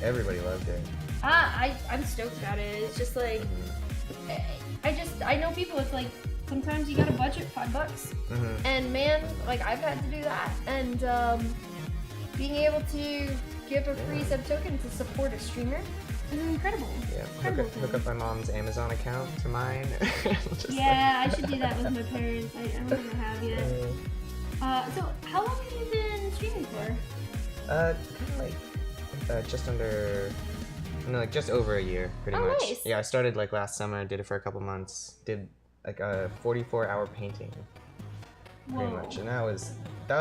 everybody loved it. I'm stoked about it. It's just like I know people. It's like sometimes you gotta budget $5, and man, like I've had to do that, and being able to give a free sub token to support a streamer is incredible. Yeah, Incredible hook up my mom's Amazon account to mine. Yeah, I should do that with my parents. I don't think I have yet. So how long have you been streaming for? Kind of like just under, no, like just over a year, pretty Oh, much. nice. Yeah, I started like last summer, did it for a couple months, did like a 44-hour painting, pretty much, and that was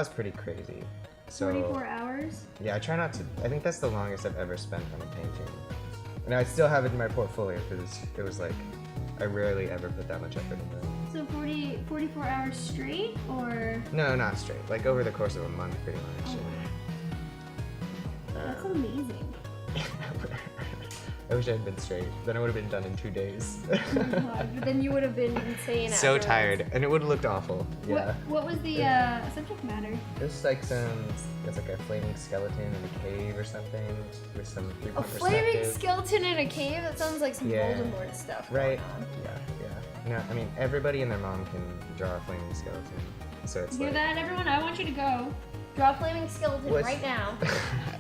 pretty crazy. So 44 hours? yeah, I try not to. I think that's the longest I've ever spent on a painting, and I still have it in my portfolio because it was like I rarely ever put that much effort into it. So 44 hours straight, or? No, not straight. Like over the course of a month, pretty much. That's amazing. I wish I had been straight. Then I would have been done in 2 days. Oh my God, but then you would have been insane. So afterwards. tired, and it would have looked awful. Yeah. What was the subject matter? It was like it's like a flaming skeleton in a cave or something with some A three-point flaming perspective. skeleton in a cave? That sounds like some Yeah. Voldemort stuff. Right. Going on. Yeah. No, I mean everybody and their mom can draw a flaming skeleton, so it's Hear like. that, everyone? I want you to go draw a flaming skeleton What's- right now.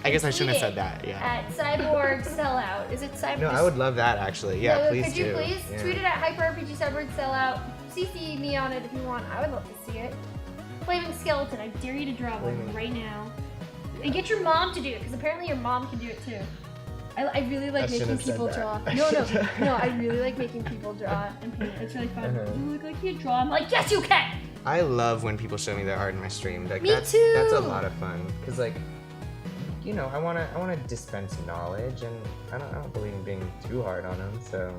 I guess I shouldn't have Tweet said it that. Yeah. At CyborgSellout. Is it Cyborg? No, I would love that actually. Yeah, please could do. you please Yeah. tweet it at HyperRPG CyborgSellout? CC me on it if you want. I would love to see it. Flaming skeleton. I dare you to draw one Flaming. right now. And get your mom to do it, because apparently your mom can do it too. I really like I shouldn't making have said people that. draw. I No, shouldn't. I really like making people draw and paint. It's really fun. Uh-huh. You look like you draw. I'm like, yes, you can. I love when people show me their art in my stream. Like Me that's too. That's a lot of fun because like, you know, I wanna dispense knowledge, and I don't believe in being too hard on them. So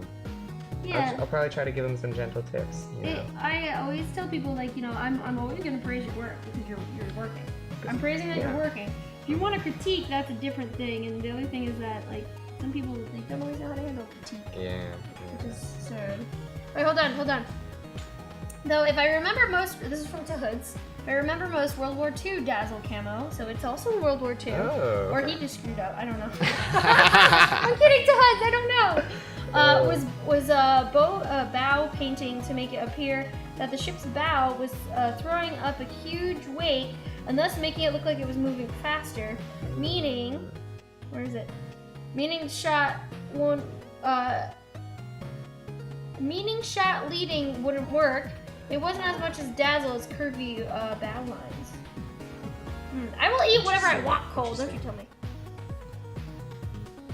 Yeah. I'll probably try to give them some gentle tips. You know? I always tell people, like, you know, I'm always gonna praise your work because you're working. I'm praising that Yeah. you're working. If you want to critique, that's a different thing. And the other thing is that, like, some people they don't always know how to handle critique, Yeah. which is sad. Wait, hold on. Though, if I remember most, this is from Tahoods. If I remember most, World War II Dazzle camo, so it's also World War II. Oh, Or okay. he just screwed up. I don't know. I'm kidding, Tahoods. I don't know. Was a bow painting to make it appear that the ship's bow was throwing up a huge weight and thus making it look like it was moving faster. Meaning, where is it? Meaning shot leading wouldn't work. It wasn't as much as Dazzle as curvy bow lines. I will eat whatever I want, Cole. Don't you tell me.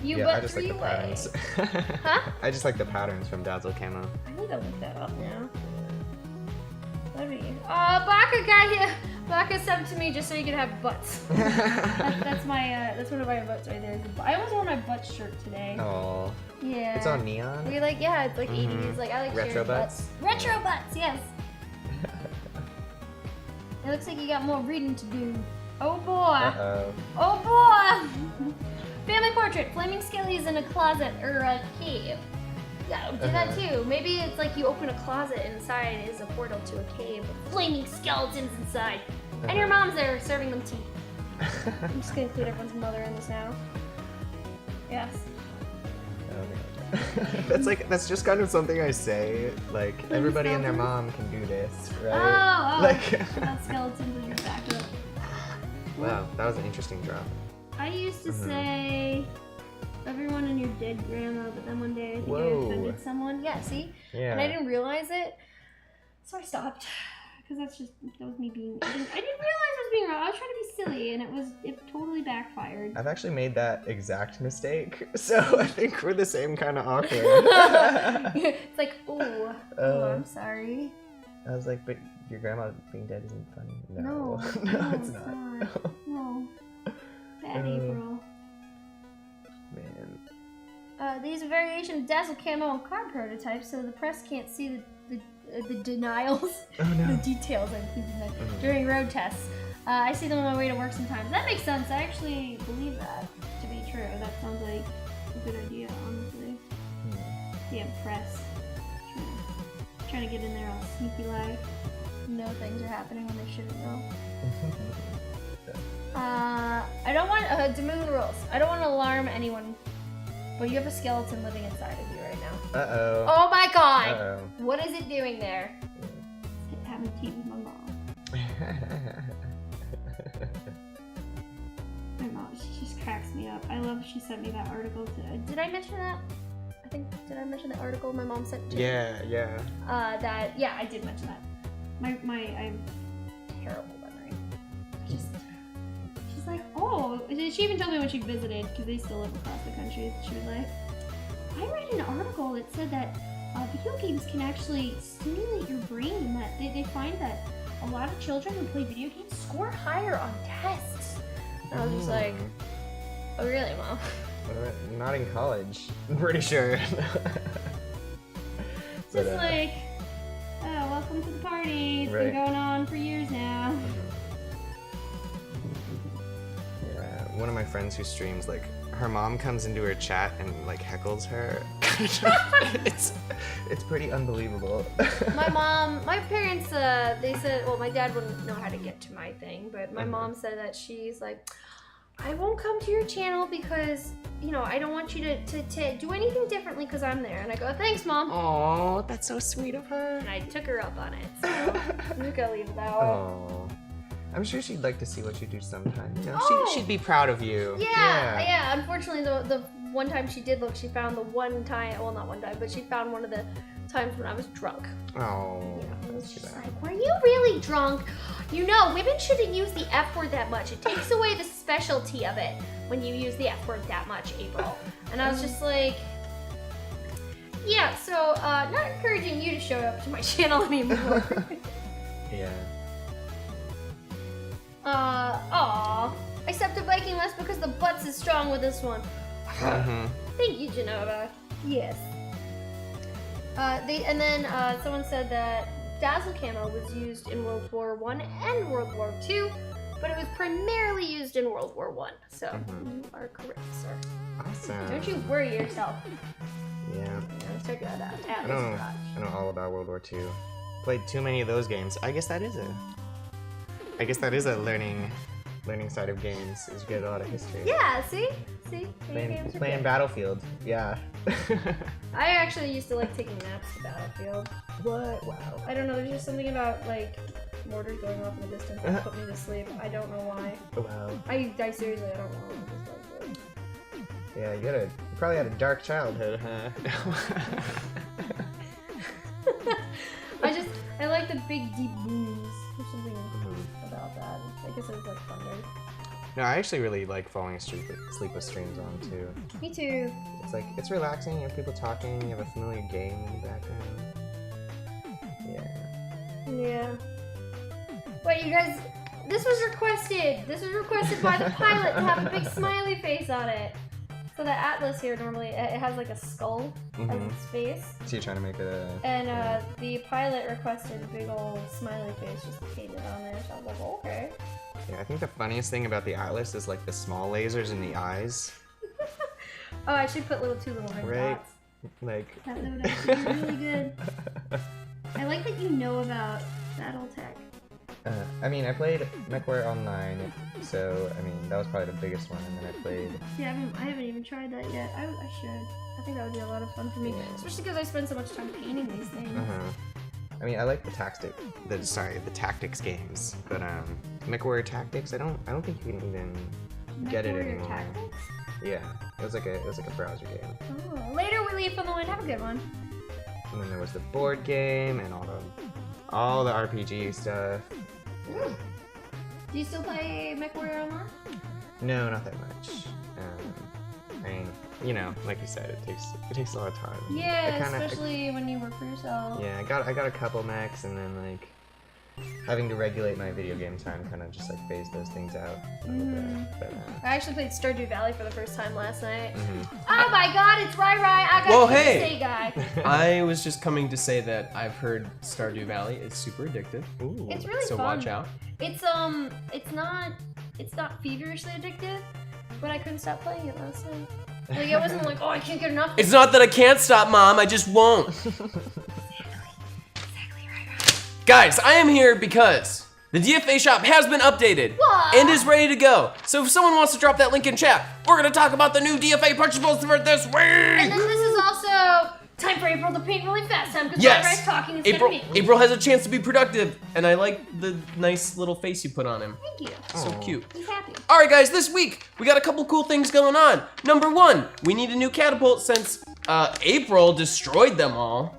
You Yeah, but I just like the three-way. patterns. Huh? I just like the patterns from Dazzle Camo. I need to look that up now. Let me. Baka got here. Baka subbed to me just so you could have butts. That's one of my butts right there. I almost wore my butt shirt today. Oh, Yeah. it's on neon. We like, yeah, it's like 80s. Like I like Retro sharing butts? Retro butts, yes. It looks like you got more reading to do. Oh boy. Uh-oh. Oh boy. Family portrait. Flaming skellies in a closet or a cave. Yeah, do that too. Maybe it's like you open a closet and inside is a portal to a cave with flaming skeletons inside. And your mom's there serving them tea. I'm just gonna include everyone's mother in this now. Yes. That's just kind of something I say. Like everybody and their skeletons? mom can do this, right? Oh, Like. that skeletons in your backup. Wow, that was an interesting drop. I used to say everyone and your dead grandma, but then one day I think I Whoa. offended someone. Yeah, see? Yeah. And I didn't realize it, so I stopped. Because that was me being. I didn't realize I was being wrong. I was trying to be silly, and it totally backfired. I've actually made that exact mistake, so I think we're the same kind of awkward. It's like, oh, I'm sorry. I was like, but your grandma being dead isn't funny. No, no, it's not. No. Bad April. Man. These are variation of Dazzle Camo and card prototypes, so the press can't see the denials, Oh no. the details I included in that during road tests. I see them on my way to work sometimes. That makes sense. I actually believe that to be true. true. That sounds like a good idea, honestly. Damn press. Trying to get in there all sneaky like. Know things are happening when they shouldn't know. I don't want Damoon rules. I don't want to alarm anyone, but you have a skeleton living inside of you right now. Uh-oh. Oh my god! Uh-oh. What is it doing there? It's having tea with my mom. My mom, she just cracks me up. I love she sent me that article. Did I mention that? Did I mention the article my mom sent to me? Yeah. Yeah, I did mention that. I have terrible memory. She's like, oh, she even told me when she visited, because they still live across the country, she was like, I read an article that said that video games can actually stimulate your brain, that they find that a lot of children who play video games score higher on tests. And I was just like, oh really, Mom? Not in college, I'm pretty sure. Just like, oh, welcome to the party. It's been going on for years now. Yeah, one of my friends who streams, like, her mom comes into her chat and like heckles her. it's pretty unbelievable. My parents, they said, well, my dad wouldn't know how to get to my thing, but my mom said that she's like, I won't come to your channel because, you know, I don't want you to do anything differently because I'm there. And I go, thanks, Mom. Oh, that's so sweet of her. And I took her up on it, so you can leave it that way. Oh, I'm sure she'd like to see what you do sometime. You know, she'd be proud of you. Yeah. Unfortunately, the one time she did look, she found the one time, well, not one time, but she found one of the times when I was drunk. Oh, Yeah, that's too she's bad. like, were you really drunk? You know, women shouldn't use the F word that much. It takes away the specialty of it when you use the F word that much, April. And I was just like, yeah, so not encouraging you to show up to my channel anymore. Yeah. Aw. I stepped a Viking less because the butts is strong with this one. Thank you, Genova. Yes. Someone said that Dazzle Camo was used in World War I and World War II, but it was primarily used in World War I. So you are correct, sir. Awesome. Don't you worry yourself. Yeah. Check that out. I know all about World War II. Played too many of those games. I guess that is a learning side of games, is you get a lot of history. Yeah, see? Playing Battlefield. Yeah. I actually used to like taking naps to Battlefield. What? Wow. I don't know, there's just something about like mortars going off in the distance that put me to sleep. I don't know why. Wow. I seriously, I don't know. I just like it. Yeah, you probably had a dark childhood, huh? I like the big deep booms. There's something about that. I guess it was like thunder. No, I actually really like falling asleep with streams on too. Me too. It's relaxing. You have people talking. You have a familiar game in the background. Yeah. Wait, you guys, this was requested. This was requested by the pilot to have a big smiley face on it. So the Atlas here normally, it has like a skull as its face. So you're trying to make it a... And the pilot requested a big old smiley face just painted on there. So I was like, okay. Yeah, I think the funniest thing about the Atlas is like the small lasers in the eyes. Oh, I should put two little red dots. Like... That would actually be really good. I like that you know about BattleTech. I mean, I played MechWarrior Online, so I mean that was probably the biggest one, and then I played. Yeah, I haven't even tried that yet. I should. I think that would be a lot of fun for me, especially because I spend so much time painting these things. I mean, I like the tactics games, but MechWarrior Tactics, I don't think you can even get it anymore. Tactics? Yeah, it was like a browser game. Oh, later we leave from the wind. Have a good one. And then there was the board game and all the RPG stuff. Do you still play MechWarrior Online? No, not that much. I mean, you know, like you said, it takes a lot of time. Yeah, especially when you work for yourself. Yeah, I got a couple mechs, and then like having to regulate my video game time kind of just like phased those things out a little bit. But, I actually played Stardew Valley for the first time last night. Oh my god, it's Rai. I got Well, the hey! say guy. I was just coming to say that I've heard Stardew Valley is super addictive. ooh. It's really So fun. watch out. It's not feverishly addictive. But I couldn't stop playing it last night. Like, it wasn't like, oh, I can't get enough. It's not that I can't stop, Mom. I just won't. Guys, I am here because the DFA shop has been updated What? and is ready to go. So if someone wants to drop that link in chat, we're gonna talk about the new DFA purchasables for this And week. then this is also time for April to paint really fast time because Yes, talking instead of me. April has a chance to be productive, and I like the nice little face you put on him. Thank you. So Aw. cute. He's happy. All right, guys, this week we got a couple cool things going on. Number one, we need a new catapult since April destroyed them all.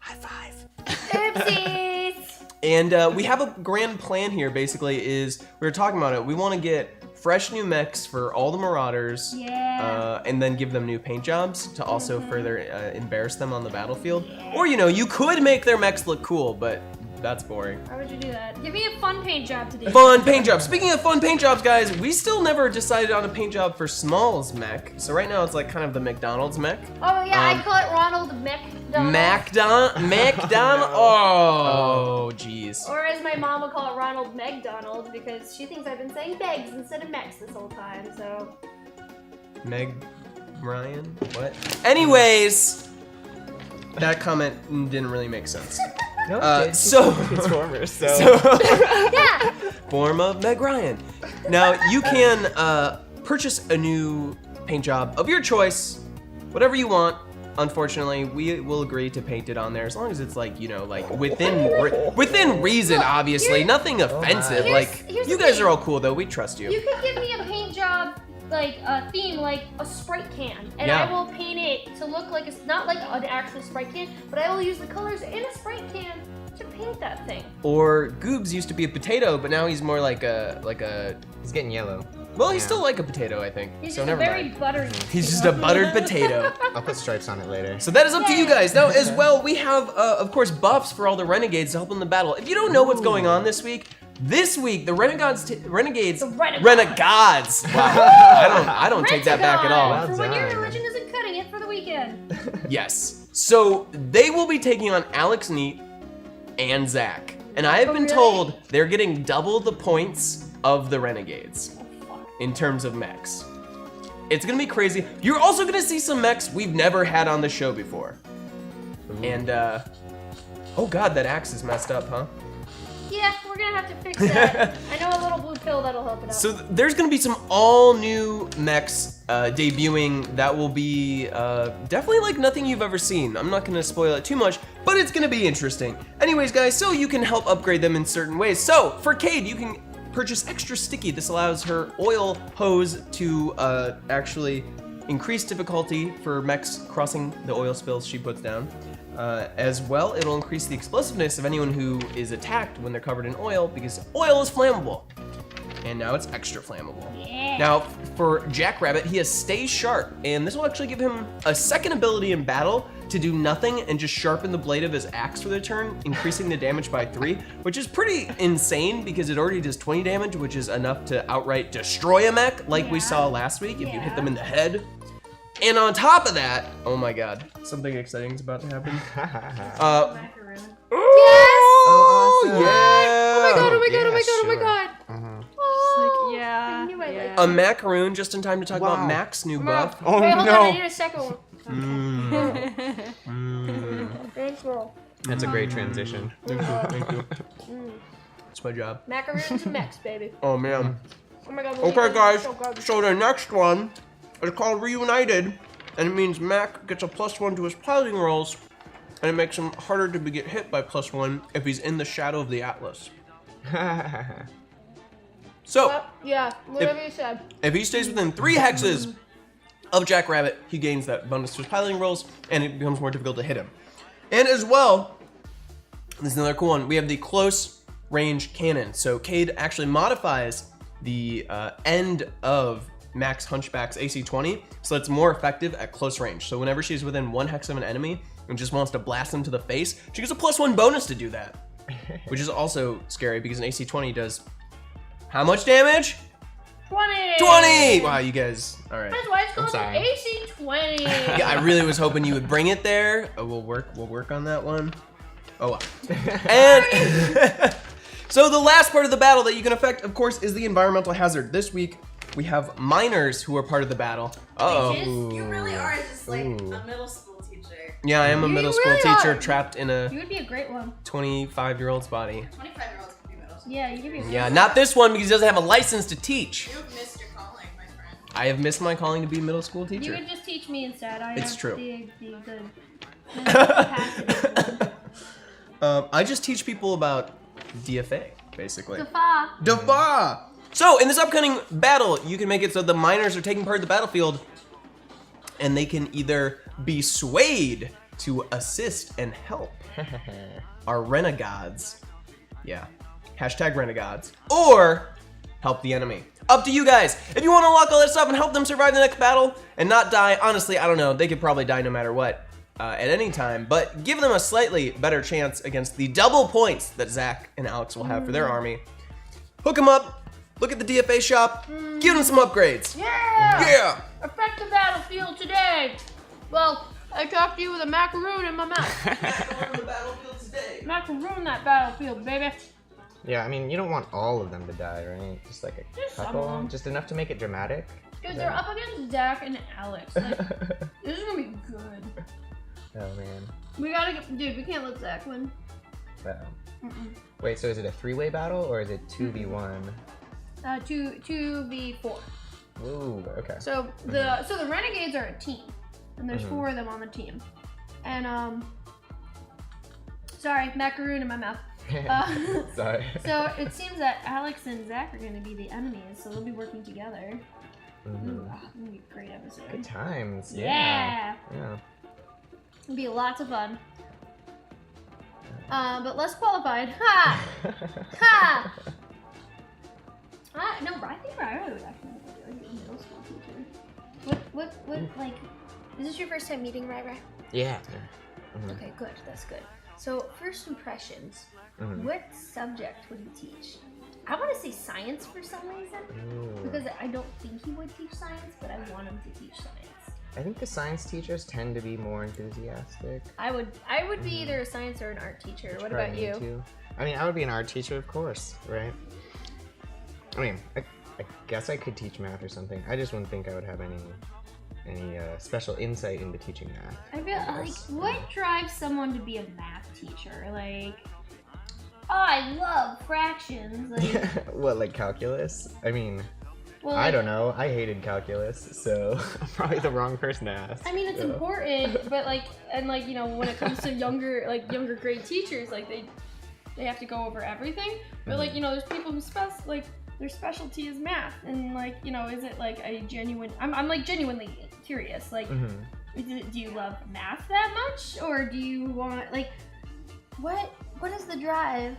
High five. Oopsies. And we have a grand plan here, basically, is we were talking about it. We want to get fresh new mechs for all the Marauders. Yeah. And then give them new paint jobs to also further embarrass them on the battlefield. Or, you know, you could make their mechs look cool, but that's boring. Why would you do that? Give me a fun paint job today. Fun paint jobs. Speaking of fun paint jobs, guys, we still never decided on a paint job for Small's mech. So right now it's like kind of the McDonald's mech. Oh yeah, I call it Ronald Mech. McDonald. Oh, jeez. Or as my mom would call it, Ronald McDonald, because she thinks I've been saying Megs instead of Mechs this whole time. So. Meg Ryan? What? Anyways, that comment didn't really make sense. No, so Transformers. So. Yeah. Form of Meg Ryan. Now you can purchase a new paint job of your choice, whatever you want. Unfortunately, we will agree to paint it on there as long as it's like, you know, like within reason. Look, Obviously, here's- nothing offensive. Here's- Like here's you the guys thing. are all cool though. We trust you. You could give me a paint job, like a theme, like a Sprite can, and Yeah. I will paint it to look like it's not like an actual Sprite can, but I will use the colors in a Sprite can to paint that thing. Or Goobs used to be a potato, but now he's more like a He's getting yellow. Well, he's Yeah. still like a potato, I think. He's so just never a very mind. buttery. He's just a buttered potato. I'll put stripes on it later. So that is up to you guys. Now, as well, we have, of course, buffs for all the renegades to help in the battle. If you don't know what's going on this week, the renegades, The renegades. renegades. Wow, I don't take that back at all. Well For when your done. religion isn't cutting it for the weekend. Yes. So they will be taking on Alex Neat and Zach, and I have Oh, been really? told they're getting double the points of the renegades Oh, fuck. in terms of mechs. It's gonna be crazy. You're also gonna see some mechs we've never had on the show before. And oh god, that axe is messed up, huh? Yeah, we're gonna have to fix that. I know a little blue pill that'll help it out. So there's gonna be some all new mechs debuting that will be definitely like nothing you've ever seen. I'm not gonna spoil it too much, but it's gonna be interesting. Anyways, guys, so you can help upgrade them in certain ways. So for Cade, you can purchase extra sticky. This allows her oil hose to actually increase difficulty for mechs crossing the oil spills she puts down. As well, it'll increase the explosiveness of anyone who is attacked when they're covered in oil because oil is flammable. And now it's extra flammable. Yeah. Now, for Jackrabbit, he has Stay Sharp, and this will actually give him a second ability in battle to do nothing and just sharpen the blade of his axe for the turn, increasing the damage by 3, which is pretty insane because it already does 20 damage, which is enough to outright destroy a mech like we Yeah. saw last week if you hit Yeah. them in the head. And on top of that, oh my god, something exciting is about to happen. Macaroon. Oh, awesome. yeah! Oh my god, oh my god, oh Yeah, my god, oh my sure. god. Oh, Like, yeah. I knew I liked A macaroon just in time to talk about Wow. Mac's new Come buff. on. Oh, Wait, hold no. on, I need a second one. Thanks, bro. That's a great transition. Thank you, thank you. It's my job. Macaroons and Mechs, baby. Oh man. Oh my god. Okay, guys. So good. So the next one is called Reunited, and it means Mac gets a +1 to his piloting rolls, and it makes him harder to get hit by +1 if he's in the shadow of the Atlas. So, Yeah, whatever you said. if he stays within 3 hexes of Jackrabbit, he gains that bonus to his piloting rolls, and it becomes more difficult to hit him. And as well, this is another cool one. We have the close range cannon. So Cade actually modifies the end of Max Hunchback's AC-20, so it's more effective at close range. So whenever she's within 1 hex of an enemy and just wants to blast them to the face, she gets a +1 bonus to do that, which is also scary because an AC-20 does how much damage? 20! 20! Wow, you guys, all right. That's why it's called sorry. an AC-20. Yeah, I really was hoping you would bring it there. We'll work on that one. Oh, wow. And so the last part of the battle that you can affect, of course, is the environmental hazard. This week, We have miners who are part of the battle. Uh-oh. You really are just like Ooh. a middle school teacher. Yeah, I am a You middle school really teacher are. trapped in a You would be a great one. 25-year-old's body. 25-year-olds can be middle school. Yeah, you could be. A Yeah, not this one because he doesn't have a license to teach. You've missed your calling, my friend. I have missed my calling to be a middle school You teacher. could just teach me instead. I It's have true. the capacity. I just teach people about DFA, basically. Defa. Defa! So, in this upcoming battle, you can make it so the miners are taking part in the battlefield, and they can either be swayed to assist and help our renegades. Yeah. Hashtag renegades. Or help the enemy. Up to you guys. If you want to unlock all that stuff and help them survive the next battle and not die, honestly, I don't know. They could probably die no matter what at any time, but give them a slightly better chance against the double points that Zach and Alex will have for their army. Hook them up. Look at the DFA shop. Give them some upgrades. Yeah. Yeah. Affect the battlefield today. Well, I talked to you with a macaroon in my mouth. Macaroon that battlefield, baby. Yeah, I mean, you don't want all of them to die, right? Just like a Just some of couple, them. just enough to make it dramatic. Dude, they're up against Zach and Alex. Like, this is gonna be good. Oh man. We gotta get, dude. We can't let Zach win. Wow. Wait, so is it a 3-way battle or is it 2v1? 2v4. Ooh, okay. So the Renegades are a team, and there's 4 of them on the team. And sorry, macaroon in my mouth. Sorry. So it seems that Alex and Zach are going to be the enemies, so they'll be working together. Ooh, it's gonna be a great episode. Good times. Yeah. Yeah. It'll be lots of fun. But less qualified. Ha! Ha! No, I think I would actually be like a middle school teacher. What, like, is this your first time meeting Rai? Yeah. Okay, good, that's good. So, first impressions, what subject would you teach? I want to say science for some reason, because I don't think he would teach science, but I want him to teach science. I think the science teachers tend to be more enthusiastic. I would be either a science or an art teacher. What about Probably me you? too. I mean, I would be an art teacher, of course, right? I mean, I guess I could teach math or something. I just wouldn't think I would have any special insight into teaching math. I feel like, what drives someone to be a math teacher? Like, oh, I love fractions. Like, What, like calculus? I mean, well, I like, don't know. I hated calculus, so I'm probably the wrong person to ask. I mean, it's so. important, but like, and like, you know, when it comes to younger grade teachers, like they have to go over everything. But like, you know, there's people who their specialty is math, and like, you know, is it like a genuine? I'm like genuinely curious. Like, do you love math that much, or do you want like, what is the drive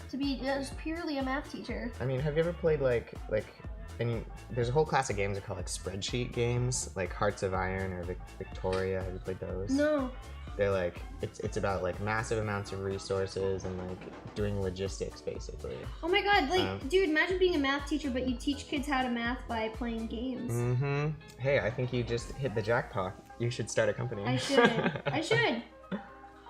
to be just purely a math teacher? I mean, have you ever played like there's a whole class of games that called like spreadsheet games, like Hearts of Iron or Victoria. Have you played those? No. They're like, it's about like massive amounts of resources and like doing logistics basically. Oh my god, like, dude, imagine being a math teacher, but you teach kids how to math by playing games. Hey, I think you just hit the jackpot. You should start a company. I should.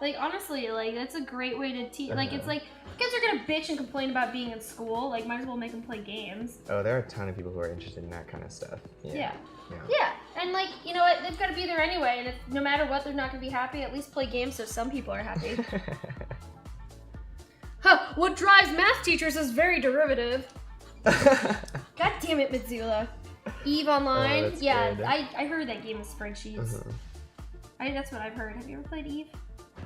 Like, honestly, like, that's a great way to teach. Like, it's like, kids are gonna bitch and complain about being in school. Like, might as well make them play games. Oh, there are a ton of people who are interested in that kind of stuff. Yeah, and like, you know what? They've got to be there anyway. And if no matter what, they're not gonna be happy. At least play games so some people are happy. Huh? What drives math teachers is very derivative. God damn it, Mitsula. Eve Online. that's Yeah, good. I heard that game of spreadsheets. That's what I've heard. Have you ever played Eve?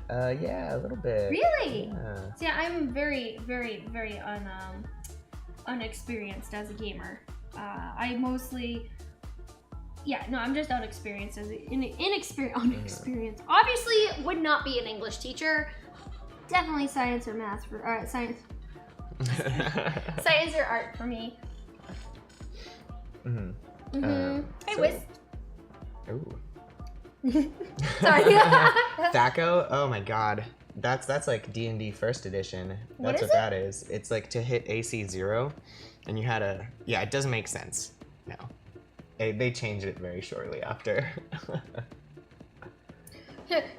Yeah, a little bit. Really? Yeah. See, I'm very, very, very unexperienced as a gamer. I mostly, I'm just unexperienced as unexperienced. Obviously, would not be an English teacher. Definitely science or math for science. Science or art for me. Hey, so- Wiz. Ooh. Sorry. THACO? Oh my god. That's like D&D first edition. What That's is what that is. It's like to hit AC 0 and you had it doesn't make sense. No. They changed it very shortly after.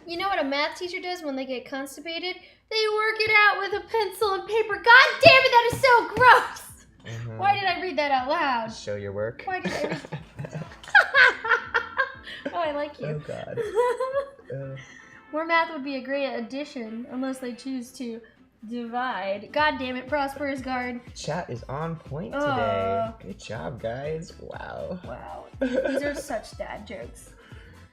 You know what a math teacher does when they get constipated? They work it out with a pencil and paper. God damn it, that is so gross! Why did I read that out loud? Show your work. Why did I read Oh, I like you. Oh God. More math would be a great addition, unless they choose to divide. God damn it, Prosperous Guard. Chat is on point today. Good job, guys. Wow. Wow. These are such dad jokes.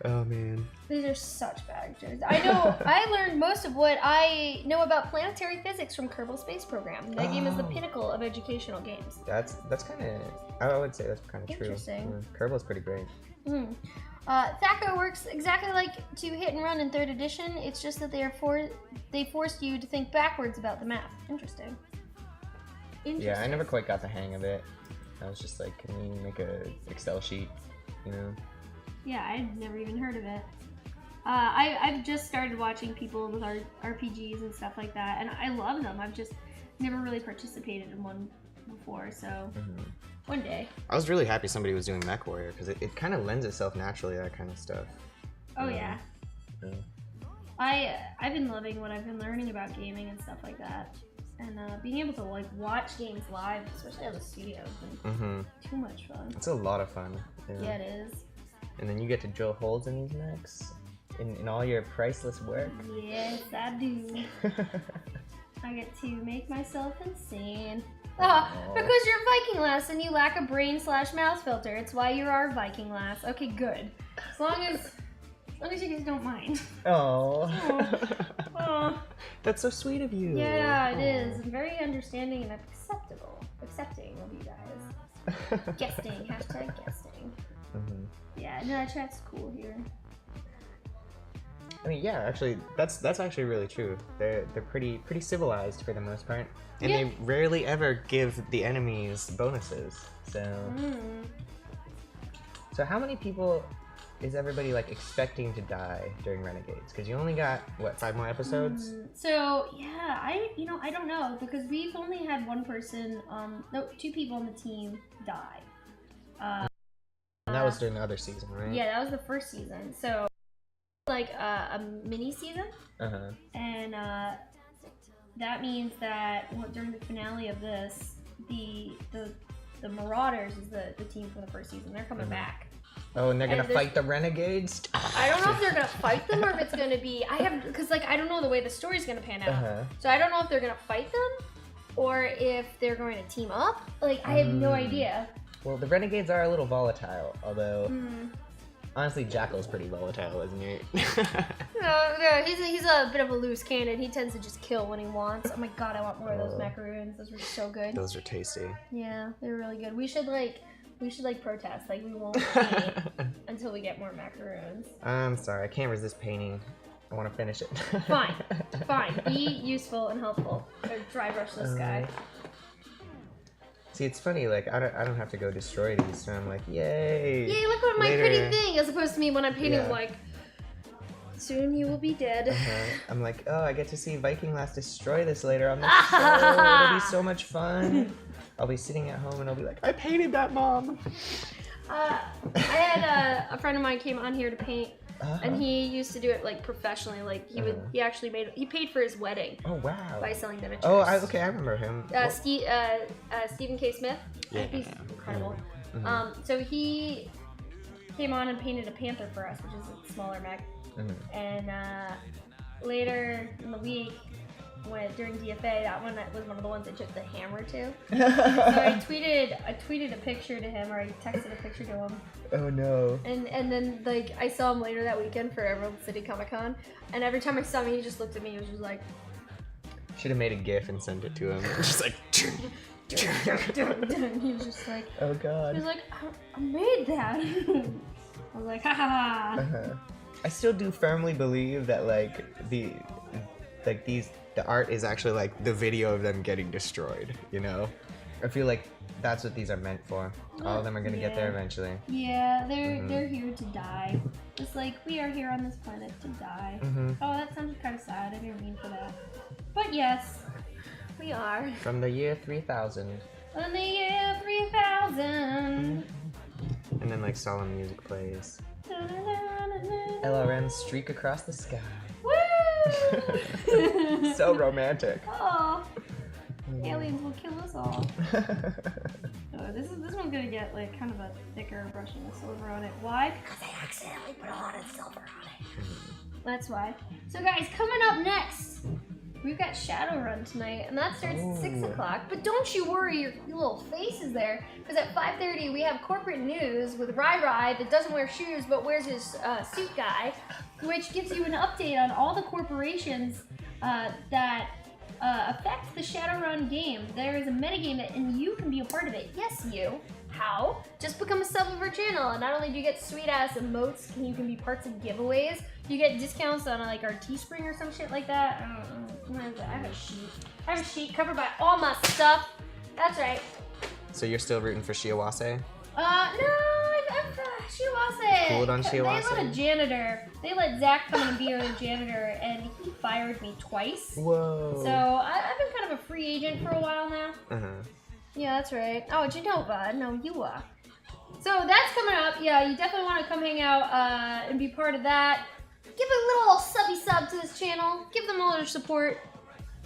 Oh man. These are such bad jokes. I learned most of what I know about planetary physics from Kerbal Space Program. That game is the pinnacle of educational games. That's kind of, I would say that's kind of true. Interesting. Kerbal's pretty great. Thaco works exactly like to hit and run in 3rd edition. It's just that they forced you to think backwards about the math. Interesting. Yeah, I never quite got the hang of it. I was just like, can we make a Excel sheet, you know? Yeah, I'd never even heard of it. I've just started watching people with RPGs and stuff like that, and I love them. I've just never really participated in one before, so one day. I was really happy somebody was doing Mech Warrior because it kind of lends itself naturally to that kind of stuff. Oh yeah. I've been loving what I've been learning about gaming and stuff like that, and being able to like watch games live, especially as a studio, has been too much fun. It's a lot of fun. Yeah, it is. And then you get to drill holes in these mechs in all your priceless work. Yes, I do. I get to make myself insane. Because you're Viking lass and you lack a brain/mouth filter. It's why you're our Viking lass. Okay, good. As long as you guys don't mind. Oh. Oh. That's so sweet of you. Yeah, it is. I'm very understanding and accepting of you guys. Guesting. #guesting. Yeah, no, chat's cool here. I mean, yeah, actually, that's actually really true. They're pretty civilized for the most part, and they rarely ever give the enemies bonuses. So how many people is everybody like expecting to die during Renegades? Because you only got what, 5 more episodes? So yeah, I don't know, because we've only had one person, no, 2 people on the team die. And that was during the other season, right? Yeah, that was the first season. So like a mini season, and that means that during the finale of this, the Marauders is the team from the first season. They're coming back. Oh, and they're gonna fight the Renegades? I don't know if they're gonna fight them or if it's gonna be, because like I don't know the way the story's gonna pan out. So I don't know if they're gonna fight them or if they're going to team up. Like I have no idea. Well, the Renegades are a little volatile, although honestly, Jackal's pretty volatile, isn't he? No, he's a bit of a loose cannon. He tends to just kill when he wants. Oh my god, I want more of those macaroons. Those were so good. Those are tasty. Yeah, they're really good. We should protest. Like we won't paint until we get more macaroons. I'm sorry, I can't resist painting. I want to finish it. Fine. Be useful and helpful. Or dry brush this guy. See, it's funny, like, I don't have to go destroy these, so I'm like, yay! Yay, look at my pretty thing! As opposed to me when I'm painting, like, soon you will be dead. I'm like, oh, I get to see Viking Lass destroy this later on the show. It'll be so much fun. I'll be sitting at home and I'll be like, I painted that, Mom! I had a friend of mine came on here to paint, and he used to do it like professionally. Like he paid for his wedding. Oh wow! By selling miniatures. Oh, okay, I remember him. Stephen K. Smith. Yeah, he's incredible. So he came on and painted a panther for us, which is a smaller mech. And later in the week, during DFA, that one was one of the ones I took the hammer to. So I tweeted a picture to him, or I texted a picture to him. Oh no. And then like I saw him later that weekend for Emerald City Comic Con, and every time I saw him, he just looked at me. He was just like. Should have made a GIF and sent it to him. Just like. He was just like. Oh god. He was like, I made that. I was like, ha ha ha. I still do firmly believe that like the art is actually like the video of them getting destroyed, you know? I feel like that's what these are meant for. All of them are gonna get there eventually. Yeah, they're here to die. Just like we are here on this planet to die. Oh, that sounded kind of sad. I didn't mean for that. But yes, we are. From the year 3000. From the year 3000. And then like solemn music plays. LRM streak across the sky. Woo! So romantic. Oh. Aliens will kill us all. This one's gonna get like kind of a thicker brushing the silver on it. Why? Because I accidentally put a lot of silver on it. That's why. So guys, coming up next, we've got Shadowrun tonight, and that starts at 6 o'clock. But don't you worry, your little face is there, because at 5:30 we have corporate news with Rai that doesn't wear shoes but wears his suit guy, which gives you an update on all the corporations that affect the Shadowrun game. There is a metagame and you can be a part of it. Yes, you. How? Just become a sub of our channel, and not only do you get sweet ass emotes, you can be parts of giveaways. You get discounts on like our Teespring or some shit like that. I don't know. I have a sheet. I have a sheet covered by all my stuff. That's right. So you're still rooting for Shiawase? No, I'm Shiawase. Cooled on Shiawase? They let a janitor. They let Zach come in and be a janitor, and he fired me twice. Whoa. So I've been kind of a free agent for a while now. Yeah, that's right. Oh, Genova. No, you are. So that's coming up. Yeah, you definitely want to come hang out and be part of that. Give a little subby sub to this channel. Give them all their support.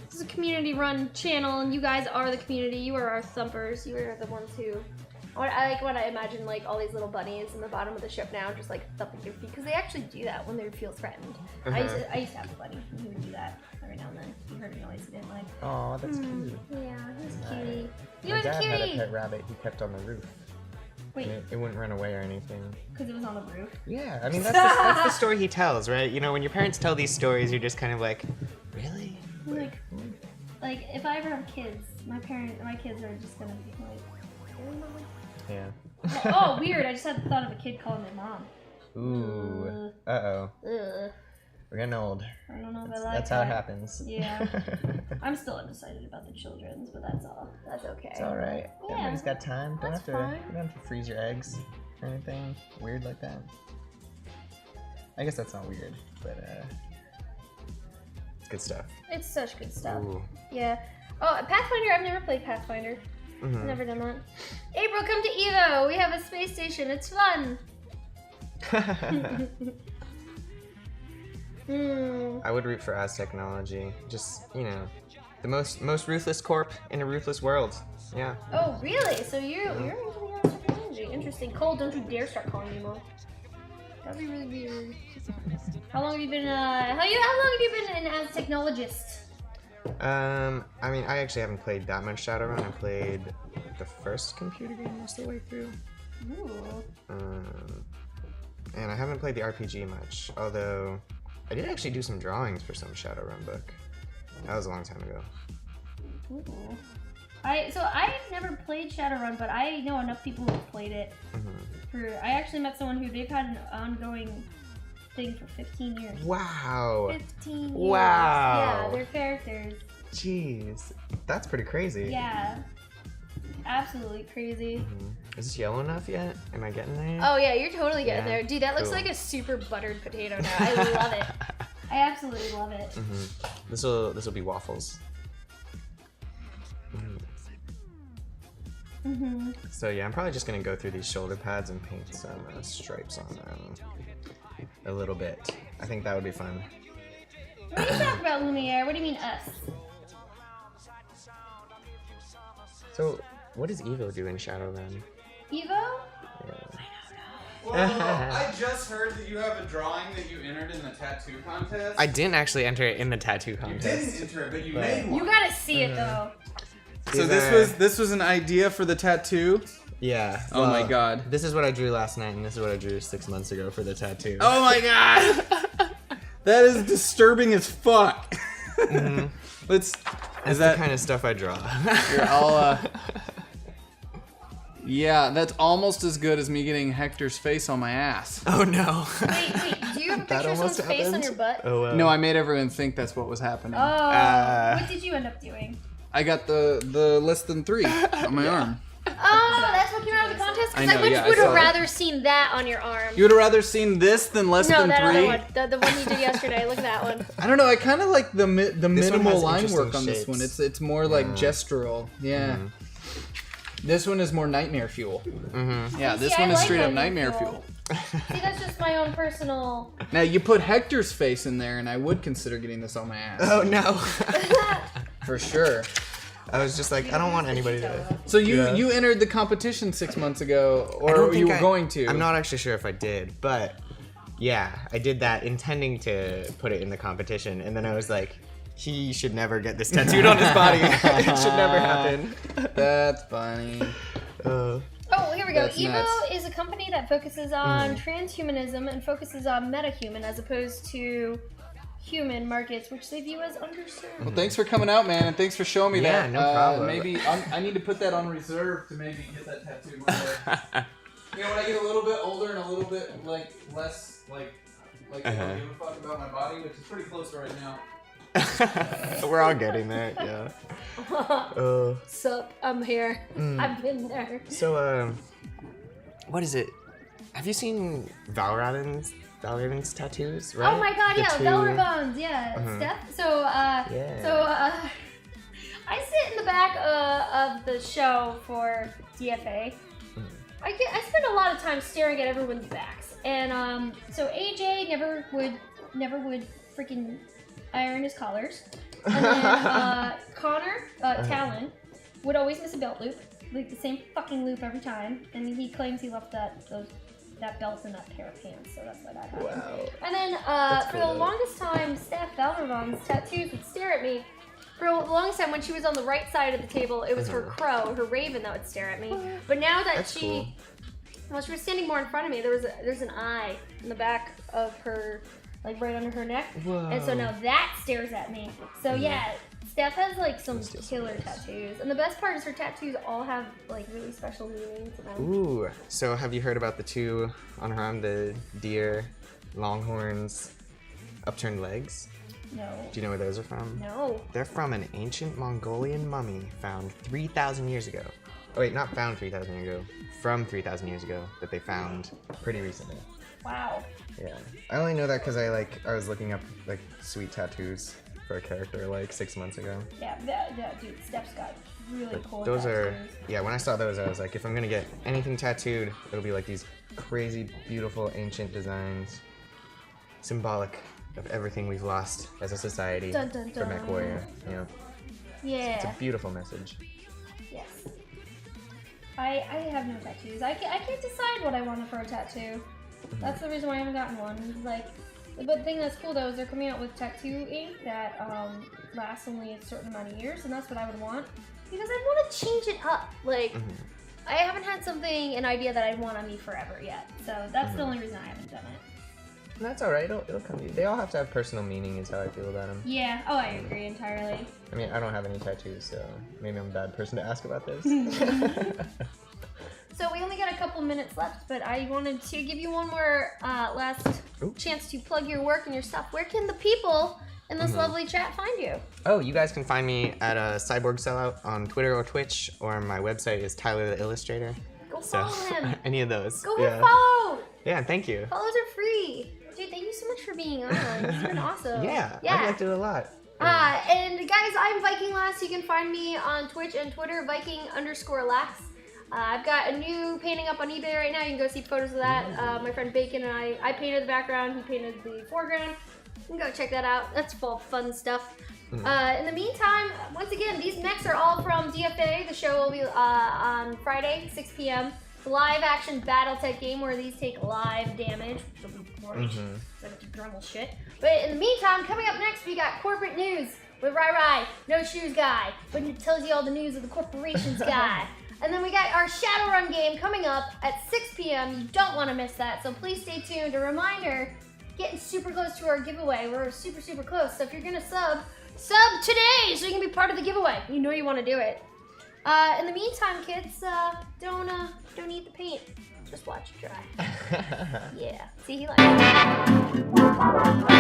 This is a community-run channel, and you guys are the community. You are our thumpers. You are the ones who... I like when I imagine like all these little bunnies in the bottom of the ship now, just like thumping their feet, because they actually do that when they feel threatened. I used to have a bunny who would do that every now and then. He heard a noise he didn't like. Oh, that's cute. Yeah, he's cutie. My You was a dad had a cutie. pet rabbit he kept on the roof. Wait, It wouldn't run away or anything. because it was on the roof. Yeah, I mean, that's the story he tells, right? You know, when your parents tell these stories, you're just kind of like, really? Like if I ever have kids, my kids are just gonna be like, really, Mom? Yeah. Oh, weird! I just had the thought of a kid calling my mom. Ooh. Uh-oh. Ugh. We're getting old. I don't know if I like That's that. how it happens. Yeah. I'm still undecided about the children's, but that's all. That's okay. It's alright. Yeah. Everybody's got time. That's You fine. don't have to freeze your eggs or anything weird like that. I guess that's not weird, but it's good stuff. It's such good stuff. Ooh. Yeah. Oh, Pathfinder, I've never played Pathfinder. Mhm. Never done that. April, come to Evo. We have a space station. It's fun. I would root for Oz Technology. Just, you know, the most ruthless corp in a ruthless world. Yeah. Oh, really? So you're into the Oz Technology. Interesting. Cole, don't you dare start calling me Mom. That'd be really weird. How long have you been, how long have you been an Oz Technologist? I mean, I actually haven't played that much Shadowrun. I played the first computer game most of the way through. Ooh. And I haven't played the RPG much, although I did actually do some drawings for some Shadowrun book. That was a long time ago. Ooh. I've never played Shadowrun, but I know enough people who've played it. I actually met someone who they've had an ongoing thing for 15 years. Wow. 15 years. Wow. Yeah, their characters. Jeez. That's pretty crazy. Yeah. Absolutely crazy. Is this yellow enough yet? Am I getting there? Oh yeah, you're totally getting Yeah, there. Dude, that looks cool. like a super buttered potato now. I love it. I absolutely love it. This will be waffles. So yeah, I'm probably just gonna go through these shoulder pads and paint some stripes on them a little bit. I think that would be fun. What are you talking about, Lumiere? What do you mean us? So, what does Evo do in Shadowrun? Evo? Well, I just heard that you have a drawing that you entered in the tattoo contest. I didn't actually enter it in the tattoo You contest. didn't enter it, but you made one. You gotta see it though. So this was an idea for the tattoo? Yeah. Oh my god. This is what I drew last night, and this is what I drew 6 months ago for the tattoo. Oh my god! That is disturbing as fuck. That's Is that the kind of stuff I draw. Here, I'll yeah, that's almost as good as me getting Hector's face on my ass. Oh no. Wait, do you have a picture of someone's face on your butt? Oh, No, I made everyone think that's what was happening. Oh, what did you end up doing? I got the less than 3 on my arm. Oh, that's what came out of the contest? I Because know, I yeah, I would saw have that. rather seen that on your arm. You would have rather seen this than less No, than that 3? other one. The one you did yesterday. Look at that one. I don't know. I kind of like the minimal has line interesting work on this one. shapes. It's more like gestural. Yeah. This one is more nightmare fuel. Yeah, this See, one I is like straight up nightmare nightmare fuel. fuel. See, that's just my own personal... Now you put Hector's face in there, and I would consider getting this on my ass Oh no. for sure. I was just like, I don't want anybody to. So you Yeah. you entered the competition 6 months ago, I don't or you think were going to? I'm not actually sure if I did, but yeah, I did that intending to put it in the competition, and then I was like, he should never get this tattooed on his body. It should never happen. That's funny. Oh, here we go. That's Evo nuts. is a company that focuses on transhumanism and focuses on metahuman as opposed to human markets, which they view as underserved. Well, thanks for coming out, man, and thanks for showing me Yeah, that. no problem. Maybe I need to put that on reserve to maybe get that tattoo one day. You know, when I get a little bit older and a little bit like less like I don't give a fuck about my body, which is pretty close to right now. We're all getting there, yeah. Sup, I'm here. I've been there. So, what is it? Have you seen Valraven's tattoos, right? Oh my god, The yeah, two- Valrabones, yeah, Steph. So, I sit in the back of the show for DFA. I spend a lot of time staring at everyone's backs, and so AJ never would freaking iron his collars, and then Connor Talon would always miss a belt loop, like the same fucking loop every time, and he claims he left that belt in that pair of pants, so that's why that happened. Wow. And then That's for cool, the though. longest time, Steph Valravon's tattoos would stare at me. For the longest time, when she was on the right side of the table, it was her crow, her raven, that would stare at me. But now that That's cool. well, she was standing more in front of me, there's an eye in the back of her, like right under her neck, and so now that stares at me. So yeah, Steph has like some killer tattoos, and the best part is her tattoos all have like really special meanings. Ooh, so have you heard about the two on her arm, the deer, longhorns, upturned legs? No. Do you know where those are from? No. They're from an ancient Mongolian mummy found 3,000 years ago. Oh wait, not found 3,000 years ago. From 3,000 years ago that they found pretty recently. Wow. Yeah. I only know that because I was looking up like sweet tattoos for a character like 6 months ago. Yeah, dude, Steph's got really cool Those are, tattoos. yeah, when I saw those, I was like, if I'm gonna get anything tattooed, it'll be like these crazy, beautiful, ancient designs, symbolic of everything we've lost as a society Dun, dun, for Mech dun. Warrior. You know, Yeah. it's a beautiful message. Yes. I have no tattoos. I can't decide what I want for a tattoo. That's the reason why I haven't gotten one. Like, but the thing that's cool though is they're coming out with tattoo ink that lasts only a certain amount of years, and that's what I would want because I want to change it up. Like, I haven't had an idea that I'd want on me forever yet. So that's the only reason I haven't done it. That's alright, it'll come to you. They all have to have personal meaning is how I feel about them. Yeah. Oh, I agree entirely. I mean, I don't have any tattoos, so maybe I'm a bad person to ask about this. So we only got a couple minutes left, but I wanted to give you one more last chance to plug your work and your stuff. Where can the people in this lovely chat find you? Oh, you guys can find me at CyborgSellout on Twitter or Twitch, or my website is Tyler the Illustrator. Go So, follow him. any of those. Go hit follow. Yeah, thank you. Follows are free. Dude, thank you so much for being on. It's been awesome. Yeah, I liked it a lot. And guys, I'm Viking Lass. You can find me on Twitch and Twitter, Viking_Lass. I've got a new painting up on eBay right now. You can go see photos of that. My friend Bacon and I painted the background. He painted the foreground. You can go check that out. That's full of fun stuff. In the meantime, once again, these mechs are all from DFA. The show will be on Friday, 6 p.m. Live action BattleTech game where these take live damage, which will be great. So I get to Dremel shit. But in the meantime, coming up next, we got corporate news with Rai, no shoes guy, but it tells you all the news of the corporations guy. And then we got our Shadowrun game coming up at 6 p.m. You don't want to miss that, so please stay tuned. A reminder, getting super close to our giveaway. We're super, super close. So if you're gonna sub today so you can be part of the giveaway. You know you want to do it. In the meantime, kids, don't eat the paint. Just watch it dry. Yeah. See, he likes it.